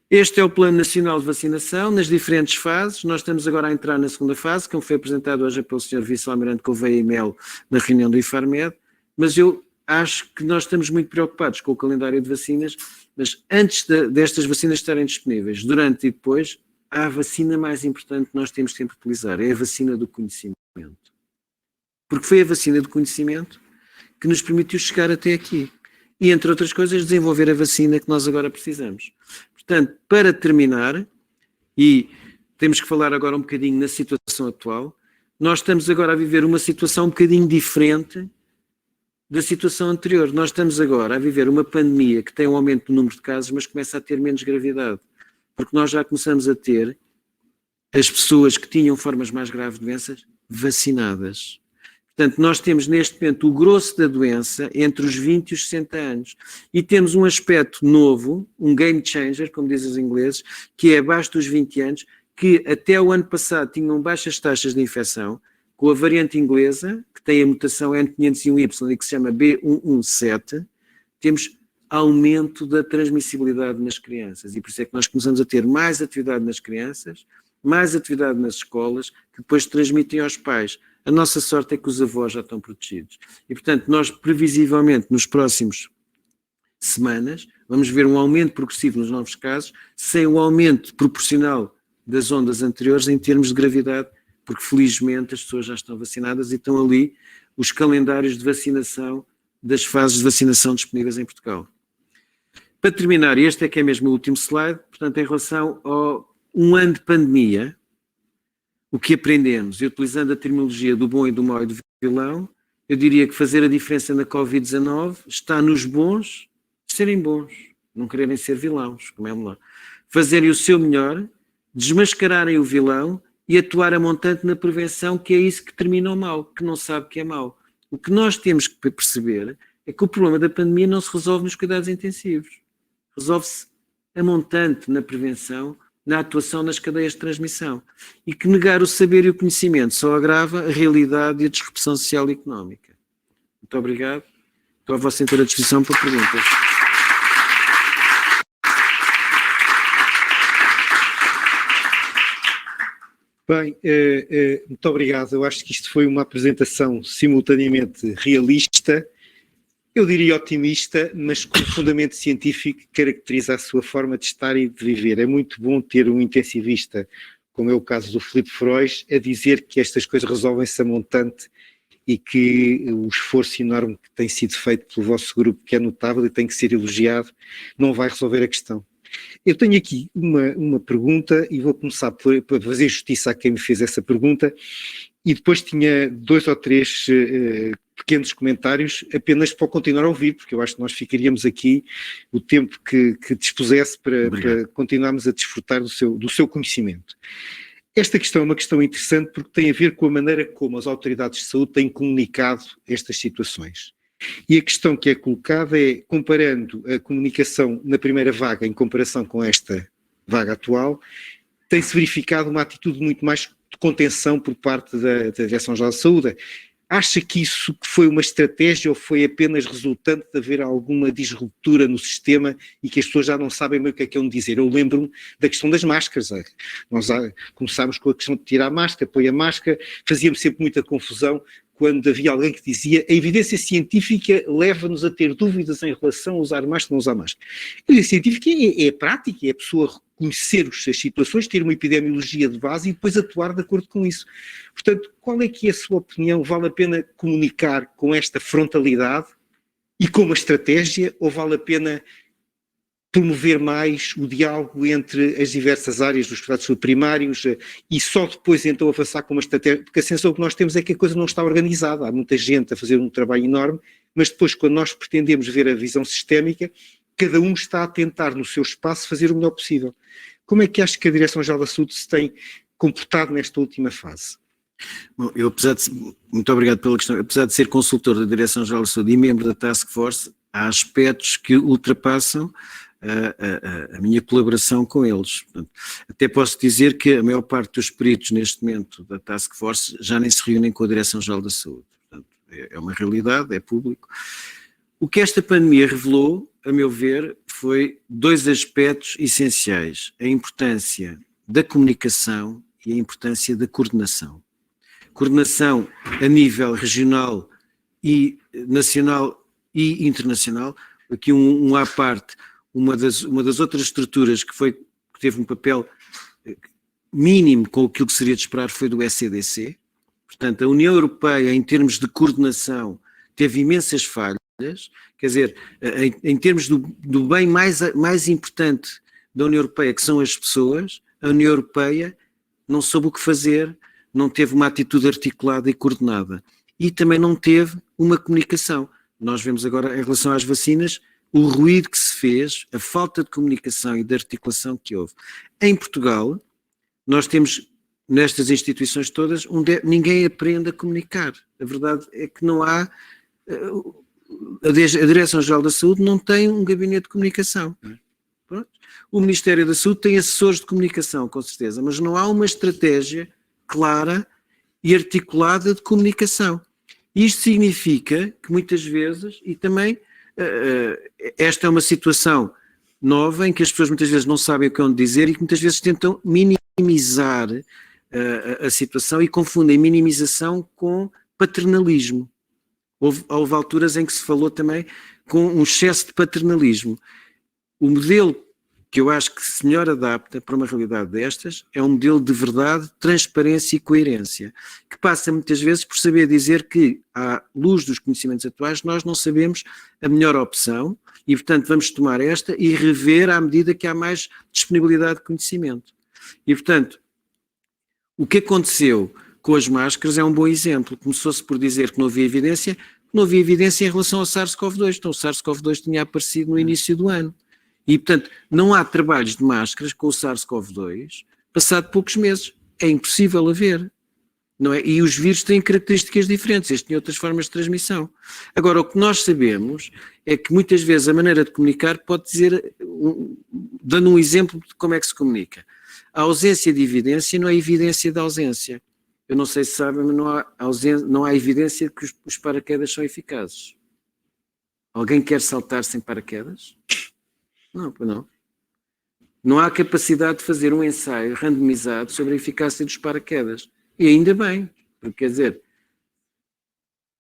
Este é o Plano Nacional de Vacinação, nas diferentes fases. Nós estamos agora a entrar na segunda fase, que foi apresentado hoje pelo Sr. Vice-Almirante Gouveia e Melo na reunião do IFARMED, mas eu acho que nós estamos muito preocupados com o calendário de vacinas, mas antes destas vacinas estarem disponíveis, durante e depois, há a vacina mais importante que nós temos sempre que utilizar, é a vacina do conhecimento. Porque foi a vacina do conhecimento que nos permitiu chegar até aqui. E, entre outras coisas, desenvolver a vacina que nós agora precisamos. Portanto, para terminar, e temos que falar agora um bocadinho na situação atual, nós estamos agora a viver uma situação um bocadinho diferente da situação anterior. Nós estamos agora a viver uma pandemia que tem um aumento do número de casos, mas começa a ter menos gravidade. Porque nós já começamos a ter as pessoas que tinham formas mais graves de doenças vacinadas. Portanto, nós temos neste momento o grosso da doença entre os 20 e os 60 anos. E temos um aspecto novo, um game changer, como dizem os ingleses, que é abaixo dos 20 anos, que até o ano passado tinham baixas taxas de infecção, com a variante inglesa, que tem a mutação N501Y e que se chama B117, temos aumento da transmissibilidade nas crianças. E por isso é que nós começamos a ter mais atividade nas crianças, mais atividade nas escolas, que depois transmitem aos pais. A nossa sorte é que os avós já estão protegidos. E, portanto, nós previsivelmente, nos próximos semanas, vamos ver um aumento progressivo nos novos casos, sem o aumento proporcional das ondas anteriores em termos de gravidade, porque felizmente as pessoas já estão vacinadas e estão ali os calendários de vacinação das fases de vacinação disponíveis em Portugal. Para terminar, este é que é mesmo o último slide, portanto, em relação ao um ano de pandemia, o que aprendemos, e utilizando a terminologia do bom e do mau e do vilão, eu diria que fazer a diferença na Covid-19 está nos bons serem bons, não quererem ser vilãos, como é lá. Fazerem o seu melhor, desmascararem o vilão e atuar a montante na prevenção, que é isso que termina o mal, que não sabe que é mau. O que nós temos que perceber é que o problema da pandemia não se resolve nos cuidados intensivos. Resolve-se a montante na prevenção, na atuação nas cadeias de transmissão. E que negar o saber e o conhecimento só agrava a realidade e a disrupção social e económica. Muito obrigado. Estou à vossa inteira disposição para perguntas. Bem, muito obrigado. Eu acho que isto foi uma apresentação simultaneamente realista, eu diria otimista, mas com fundamento científico que caracteriza a sua forma de estar e de viver. É muito bom ter um intensivista, como é o caso do Filipe Frois, a dizer que estas coisas resolvem-se a montante e que o esforço enorme que tem sido feito pelo vosso grupo, que é notável e tem que ser elogiado, não vai resolver a questão. Eu tenho aqui uma pergunta e vou começar por fazer justiça a quem me fez essa pergunta, e depois tinha 2 ou 3 pequenos comentários apenas para continuar a ouvir, porque eu acho que nós ficaríamos aqui o tempo que dispusesse para continuarmos a desfrutar do seu conhecimento. Esta questão é uma questão interessante porque tem a ver com a maneira como as autoridades de saúde têm comunicado estas situações. E a questão que é colocada é, comparando a comunicação na primeira vaga em comparação com esta vaga atual, tem-se verificado uma atitude muito mais de contenção por parte da Direção-Geral da Saúde. Acha que isso foi uma estratégia ou foi apenas resultante de haver alguma disruptura no sistema e que as pessoas já não sabem bem o que é onde dizer? Eu lembro-me da questão das máscaras. Nós começámos com a questão de tirar a máscara, põe a máscara, fazíamos sempre muita confusão quando havia alguém que dizia a evidência científica leva-nos a ter dúvidas em relação a usar máscara ou não usar máscara. A evidência científica é prática, é a pessoa conhecer as situações, ter uma epidemiologia de base e depois atuar de acordo com isso. Portanto, qual é que é a sua opinião? Vale a pena comunicar com esta frontalidade e com uma estratégia, ou vale a pena promover mais o diálogo entre as diversas áreas dos cuidados primários e só depois então avançar com uma estratégia? Porque a sensação que nós temos é que a coisa não está organizada, há muita gente a fazer um trabalho enorme, mas depois quando nós pretendemos ver a visão sistémica, cada um está a tentar no seu espaço fazer o melhor possível. Como é que acha que a Direção-Geral da Saúde se tem comportado nesta última fase? Bom, eu, muito obrigado pela questão. Apesar de ser consultor da Direção-Geral da Saúde e membro da Task Force, há aspectos que ultrapassam a minha colaboração com eles. Portanto, até posso dizer que a maior parte dos peritos neste momento da Task Force já nem se reúnem com a Direção-Geral da Saúde. Portanto, é uma realidade, é público. O que esta pandemia revelou, a meu ver, foi 2 aspectos essenciais: a importância da comunicação e a importância da coordenação. Coordenação a nível regional e nacional e internacional. Aqui um à parte, uma das outras estruturas que teve um papel mínimo com aquilo que seria de esperar foi do ECDC. Portanto, a União Europeia, em termos de coordenação, teve imensas falhas. Quer dizer, em termos do bem mais importante da União Europeia, que são as pessoas, a União Europeia não soube o que fazer, não teve uma atitude articulada e coordenada. E também não teve uma comunicação. Nós vemos agora, em relação às vacinas, o ruído que se fez, a falta de comunicação e de articulação que houve. Em Portugal, nós temos, nestas instituições todas, ninguém aprende a comunicar. A verdade é que não há... A Direção-Geral da Saúde não tem um gabinete de comunicação. Pronto. O Ministério da Saúde tem assessores de comunicação, com certeza, mas não há uma estratégia clara e articulada de comunicação. Isto significa que muitas vezes, e também esta é uma situação nova em que as pessoas muitas vezes não sabem o que é onde dizer e que muitas vezes tentam minimizar a situação e confundem minimização com paternalismo. Houve alturas em que se falou também com um excesso de paternalismo. O modelo que eu acho que se melhor adapta para uma realidade destas é um modelo de verdade, transparência e coerência, que passa muitas vezes por saber dizer que, à luz dos conhecimentos atuais, nós não sabemos a melhor opção e, portanto, vamos tomar esta e rever à medida que há mais disponibilidade de conhecimento. E, portanto, o que aconteceu com as máscaras é um bom exemplo. Começou-se por dizer que não havia evidência em relação ao SARS-CoV-2. Então, o SARS-CoV-2 tinha aparecido no início do ano. E, portanto, não há trabalhos de máscaras com o SARS-CoV-2 passado poucos meses. É impossível haver. Não é? E os vírus têm características diferentes. Este tem outras formas de transmissão. Agora, o que nós sabemos é que muitas vezes a maneira de comunicar pode dizer, dando um exemplo de como é que se comunica. A ausência de evidência não é evidência da ausência. Eu não sei se sabem, mas não há evidência de que os paraquedas são eficazes. Alguém quer saltar sem paraquedas? Não, pois não. Não há capacidade de fazer um ensaio randomizado sobre a eficácia dos paraquedas. E ainda bem, porque quer dizer,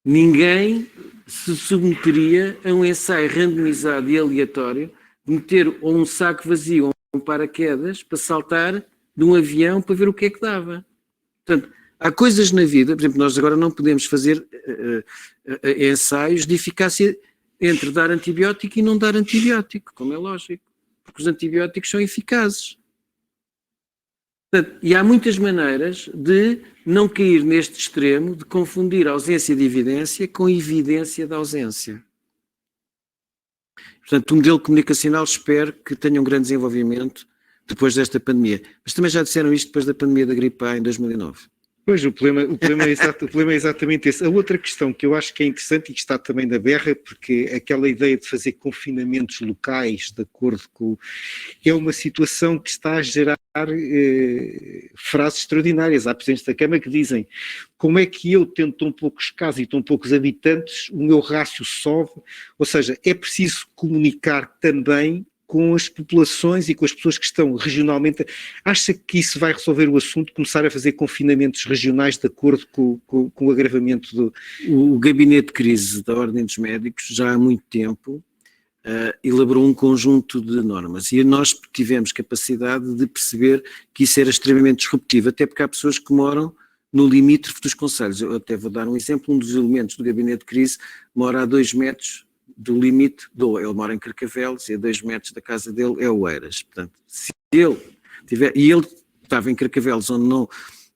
ninguém se submeteria a um ensaio randomizado e aleatório de meter ou um saco vazio ou um paraquedas para saltar de um avião para ver o que é que dava. Portanto, há coisas na vida, por exemplo, nós agora não podemos fazer ensaios de eficácia entre dar antibiótico e não dar antibiótico, como é lógico, porque os antibióticos são eficazes. Portanto, e há muitas maneiras de não cair neste extremo, de confundir a ausência de evidência com a evidência da ausência. Portanto, o modelo comunicacional espero que tenha um grande desenvolvimento depois desta pandemia. Mas também já disseram isto depois da pandemia da gripe A em 2009. Pois, o problema é exatamente esse. A outra questão que eu acho que é interessante e que está também na berra, porque aquela ideia de fazer confinamentos locais, de acordo com... é uma situação que está a gerar frases extraordinárias. Há presidentes da Câmara que dizem: como é que eu, tendo tão poucos casos e tão poucos habitantes, o meu rácio sobe? Ou seja, é preciso comunicar também com as populações e com as pessoas que estão regionalmente. Acha que isso vai resolver o assunto, começar a fazer confinamentos regionais de acordo com o agravamento do... O Gabinete de Crise da Ordem dos Médicos já há muito tempo elaborou um conjunto de normas e nós tivemos capacidade de perceber que isso era extremamente disruptivo, até porque há pessoas que moram no limítrofe dos concelhos. Eu até vou dar um exemplo, um dos elementos do Gabinete de Crise mora a 2 metros do limite, ele mora em Carcavelos e a 2 metros da casa dele é Oeiras. Portanto, se ele tiver, e ele estava em Carcavelos onde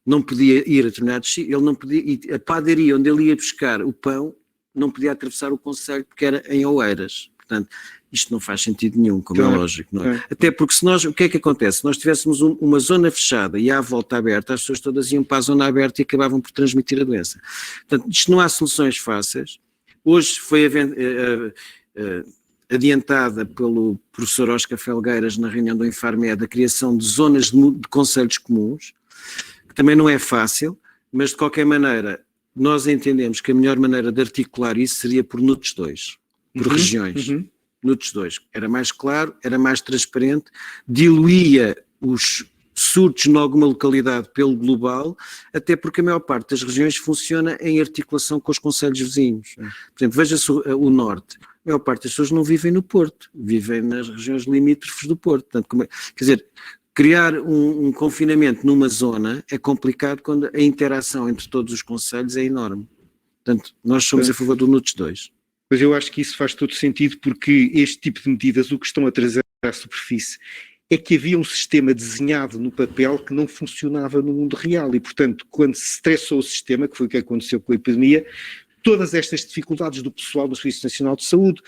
não podia ir a determinados sítios, ele não podia, e a padaria onde ele ia buscar o pão não podia atravessar o concelho porque era em Oeiras. Portanto, isto não faz sentido nenhum, como é lógico. Não é? Até porque se nós, o que é que acontece? Se nós tivéssemos uma zona fechada e à volta aberta, as pessoas todas iam para a zona aberta e acabavam por transmitir a doença. Portanto, isto não há soluções fáceis. Hoje foi adiantada pelo professor Oscar Felgueiras na reunião do Infarmed a criação de zonas de concelhos comuns, que também não é fácil, mas de qualquer maneira nós entendemos que a melhor maneira de articular isso seria por NUTS 2, por regiões. NUTS 2 era mais claro, era mais transparente, diluía os surtos em alguma localidade pelo global, até porque a maior parte das regiões funciona em articulação com os concelhos vizinhos. Por exemplo, veja-se o norte, a maior parte das pessoas não vivem no Porto, vivem nas regiões limítrofes do Porto. Portanto, quer dizer, criar um confinamento numa zona é complicado quando a interação entre todos os concelhos é enorme. Portanto, nós somos a favor do NUTS 2. Mas eu acho que isso faz todo sentido, porque este tipo de medidas o que estão a trazer à superfície é que havia um sistema desenhado no papel que não funcionava no mundo real e, portanto, quando se estressou o sistema, que foi o que aconteceu com a epidemia, todas estas dificuldades do pessoal do Serviço Nacional de Saúde,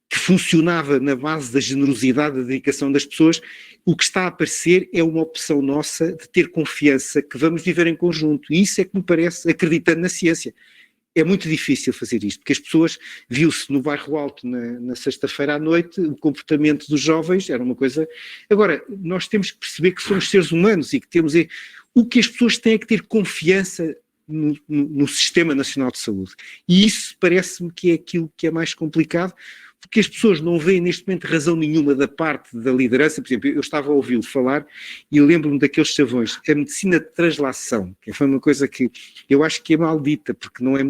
que funcionava na base da generosidade, da dedicação das pessoas, o que está a aparecer é uma opção nossa de ter confiança que vamos viver em conjunto. E isso é que me parece, acreditando na ciência. É muito difícil fazer isto, porque as pessoas, viu-se no Bairro Alto na sexta-feira à noite, o comportamento dos jovens era uma coisa... Agora, nós temos que perceber que somos seres humanos e que temos... O que as pessoas têm é que ter confiança no Sistema Nacional de Saúde. E isso parece-me que é aquilo que é mais complicado, porque as pessoas não veem neste momento razão nenhuma da parte da liderança. Por exemplo, eu estava a ouvi-lo falar e lembro-me daqueles chavões, a medicina de translação, que foi uma coisa que eu acho que é maldita, porque não é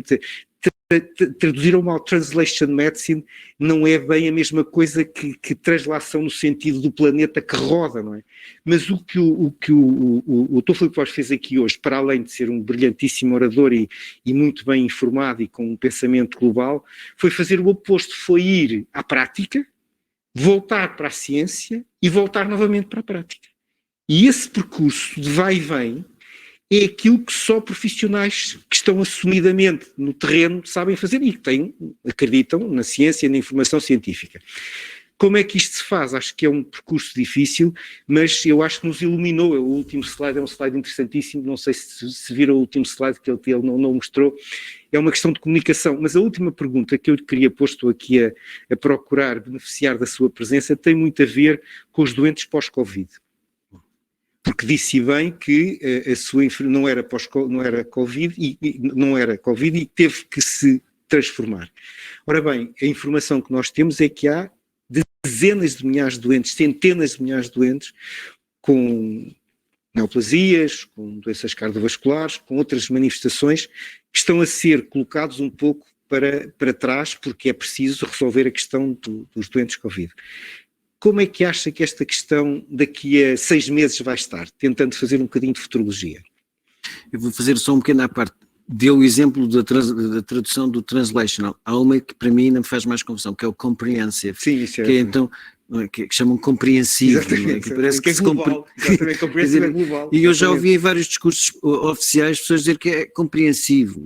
traduziram mal. Translation medicine não é bem a mesma coisa que translação no sentido do planeta que roda, não é? Mas o que o Dr. Filipe Borges fez aqui hoje, para além de ser um brilhantíssimo orador e muito bem informado e com um pensamento global, foi fazer o oposto, foi ir à prática, voltar para a ciência e voltar novamente para a prática. E esse percurso de vai e vem é aquilo que só profissionais que estão assumidamente no terreno sabem fazer e que acreditam na ciência e na informação científica. Como é que isto se faz? Acho que é um percurso difícil, mas eu acho que nos iluminou. O último slide é um slide interessantíssimo, não sei se viram o último slide que ele não mostrou, é uma questão de comunicação. Mas a última pergunta que eu queria pôr, estou aqui a procurar beneficiar da sua presença, tem muito a ver com os doentes pós-Covid. Porque disse bem que a sua não era Covid e teve que se transformar. Ora bem, a informação que nós temos é que há dezenas de milhares de doentes, centenas de milhares de doentes com neoplasias, com doenças cardiovasculares, com outras manifestações que estão a ser colocados um pouco para trás porque é preciso resolver a questão dos doentes Covid. Como é que acha que esta questão daqui a 6 meses vai estar? Tentando fazer um bocadinho de futurologia. Eu vou fazer só um pequeno à parte. Deu o exemplo da tradução do translational. Há uma que para mim ainda me faz mais confusão, que é o comprehensive. Sim, isso é. Que é então, que chamam compreensivo. Exatamente, Que parece que é global. Exatamente, comprehensive é global. E eu já ouvi em vários discursos oficiais pessoas dizer que é compreensivo.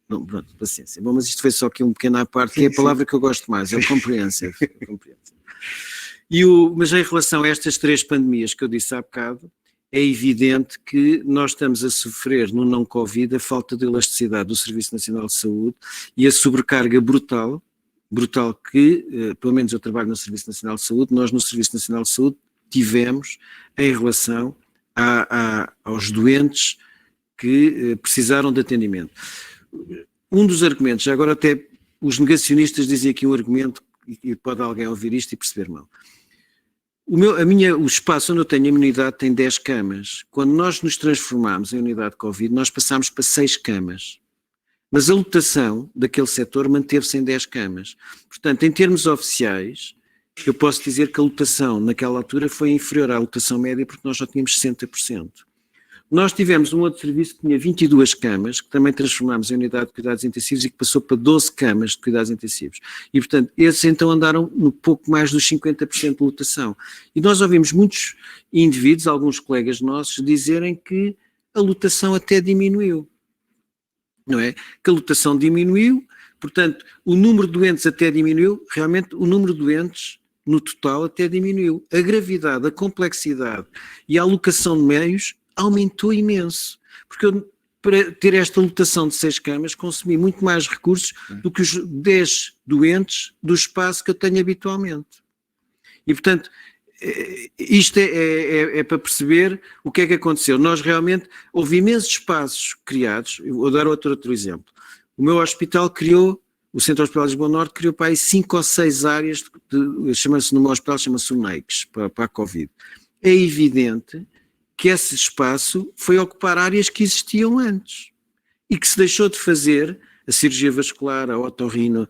Não, pronto, paciência. Bom, mas isto foi só aqui um pequeno à parte, que é a palavra que eu gosto mais, é o comprehensive. Mas em relação a estas 3 pandemias que eu disse há bocado, é evidente que nós estamos a sofrer no não-Covid a falta de elasticidade do Serviço Nacional de Saúde e a sobrecarga brutal que, pelo menos eu trabalho no Serviço Nacional de Saúde, nós no Serviço Nacional de Saúde tivemos em relação aos doentes que precisaram de atendimento. Um dos argumentos, já agora até os negacionistas dizem aqui um argumento, e pode alguém ouvir isto e perceber mal. O espaço onde eu tenho a minha unidade tem 10 camas. Quando nós nos transformámos em unidade de Covid, nós passámos para 6 camas. Mas a lotação daquele setor manteve-se em 10 camas. Portanto, em termos oficiais, eu posso dizer que a lotação naquela altura foi inferior à lotação média porque nós já tínhamos 60%. Nós tivemos um outro serviço que tinha 22 camas, que também transformámos em unidade de cuidados intensivos e que passou para 12 camas de cuidados intensivos. E, portanto, esses então andaram no pouco mais dos 50% de lotação. E nós ouvimos muitos indivíduos, alguns colegas nossos, dizerem que a lotação até diminuiu. Não é? Que a lotação diminuiu, portanto, o número de doentes até diminuiu, realmente o número de doentes no total até diminuiu. A gravidade, a complexidade e a alocação de meios aumentou imenso, porque eu, para ter esta lotação de 6 camas, consumi muito mais recursos do que os 10 doentes do espaço que eu tenho habitualmente. E, portanto, isto é para perceber o que é que aconteceu. Nós realmente, houve imensos espaços criados, eu vou dar outro exemplo. O meu hospital criou, o Centro Hospitalar de Lisboa Norte criou para aí 5 ou 6 áreas, chama-se no meu hospital, chama-se o NEICS, para a Covid. É evidente que esse espaço foi ocupar áreas que existiam antes e que se deixou de fazer a cirurgia vascular, a otorrino,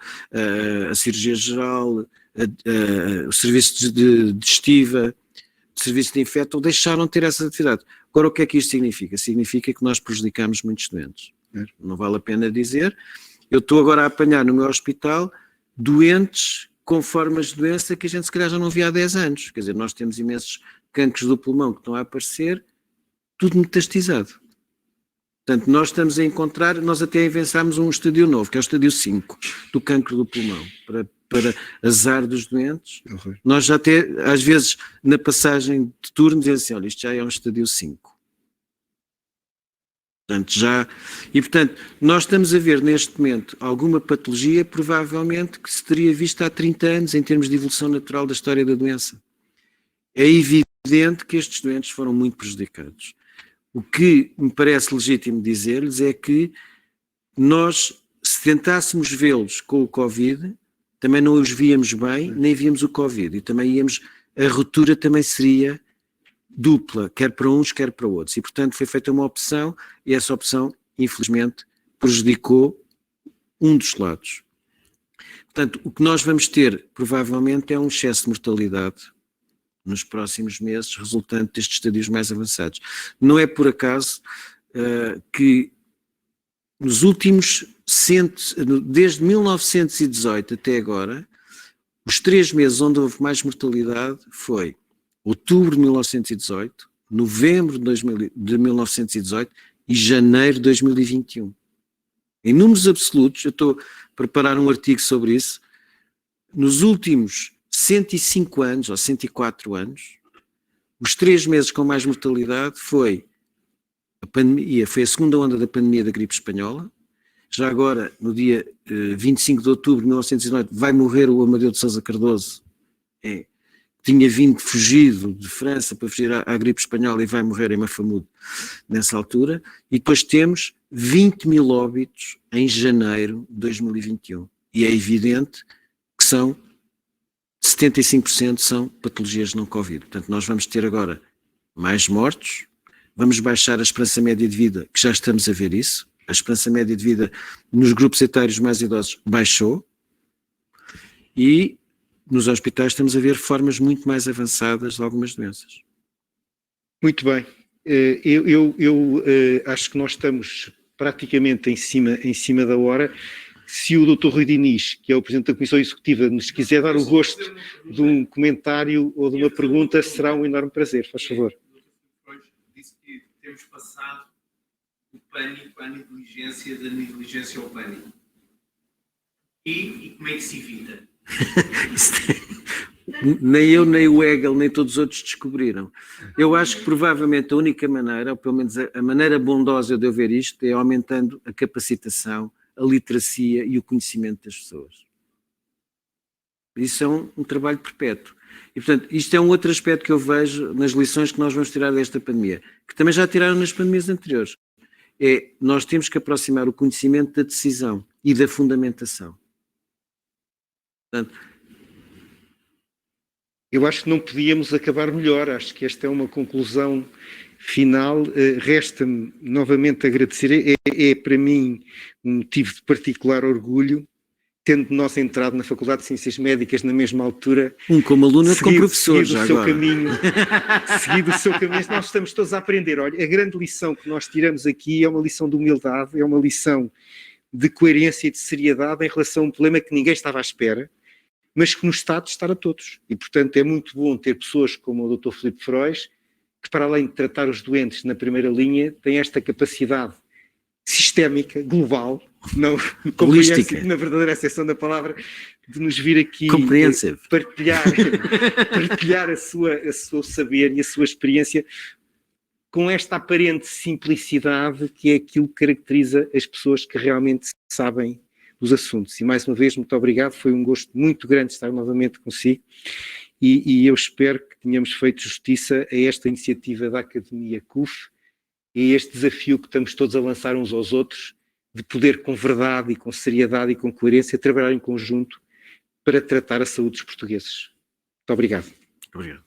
a cirurgia geral, o serviço de estiva, o serviço de infecto, deixaram de ter essa atividade. Agora, o que é que isto significa? Significa que nós prejudicamos muitos doentes. Não vale a pena dizer. Eu estou agora a apanhar no meu hospital doentes com formas de doença que a gente se calhar já não via há 10 anos. Quer dizer, nós temos imensos cancros do pulmão que estão a aparecer, tudo metastizado. Portanto, nós estamos a encontrar, nós até inventámos um estadio novo, que é o estadio 5, do cancro do pulmão, para azar dos doentes. Uhum. Nós já até, às vezes, na passagem de turno, dizemos assim, olha, isto já é um estadio 5. Portanto, nós estamos a ver neste momento alguma patologia, provavelmente, que se teria visto há 30 anos, em termos de evolução natural da história da doença. É evidente que estes doentes foram muito prejudicados. O que me parece legítimo dizer-lhes é que nós, se tentássemos vê-los com o Covid, também não os víamos bem, nem víamos o Covid. E também a ruptura também seria dupla, quer para uns, quer para outros. E, portanto, foi feita uma opção, e essa opção, infelizmente, prejudicou um dos lados. Portanto, o que nós vamos ter, provavelmente, é um excesso de mortalidade nos próximos meses, resultante destes estadios mais avançados. Não é por acaso que nos últimos, desde 1918 até agora, os 3 meses onde houve mais mortalidade foi outubro de 1918, novembro de 1918 e janeiro de 2021. Em números absolutos, eu estou a preparar um artigo sobre isso, nos últimos 105 anos, ou 104 anos, os 3 meses com mais mortalidade foi a pandemia, foi a segunda onda da pandemia da gripe espanhola. Já agora, no dia 25 de outubro de 1919, vai morrer o Amadeu de Sousa Cardoso, tinha fugido de França para fugir à gripe espanhola e vai morrer em Mafamudo nessa altura. E depois temos 20 mil óbitos em janeiro de 2021. E é evidente que 75% são patologias não Covid. Portanto, nós vamos ter agora mais mortos, vamos baixar a esperança média de vida, que já estamos a ver isso. A esperança média de vida nos grupos etários mais idosos baixou e nos hospitais estamos a ver formas muito mais avançadas de algumas doenças. Muito bem. Eu acho que nós estamos praticamente em cima da hora. Se o Dr. Rui Diniz, que é o Presidente da Comissão Executiva, nos quiser dar o gosto de um comentário ou de uma pergunta, será um enorme prazer. Faz favor. Disse que temos passado o pânico à negligência, da negligência ao pânico. E como é que se evita? Nem eu, nem o Hegel, nem todos os outros descobriram. Eu acho que provavelmente a única maneira, ou pelo menos a maneira bondosa de eu ver isto, é aumentando a capacitação, a literacia e o conhecimento das pessoas. Isso é um trabalho perpétuo. E, portanto, isto é um outro aspecto que eu vejo nas lições que nós vamos tirar desta pandemia, que também já tiraram nas pandemias anteriores. Nós temos que aproximar o conhecimento da decisão e da fundamentação. Portanto, eu acho que não podíamos acabar melhor. Acho que esta é uma conclusão final. Resta-me novamente agradecer. É para mim um motivo de particular orgulho, tendo nós entrado na Faculdade de Ciências Médicas na mesma altura. Como aluno e como professor já agora. Seguido o seu caminho, nós estamos todos a aprender. Olha, a grande lição que nós tiramos aqui é uma lição de humildade, é uma lição de coerência e de seriedade em relação a um problema que ninguém estava à espera, mas que nos está a testar a todos. E, portanto, é muito bom ter pessoas como o Dr. Filipe Frois, que, para além de tratar os doentes na primeira linha, têm esta capacidade sistémica, global, não holística, na verdadeira acessão da palavra, de nos vir aqui partilhar o seu saber e a sua experiência com esta aparente simplicidade que é aquilo que caracteriza as pessoas que realmente sabem dos assuntos. E mais uma vez, muito obrigado, foi um gosto muito grande estar novamente consigo e eu espero que tenhamos feito justiça a esta iniciativa da Academia CUF e a este desafio que estamos todos a lançar uns aos outros, de poder com verdade e com seriedade e com coerência trabalhar em conjunto para tratar a saúde dos portugueses. Muito obrigado. Obrigado.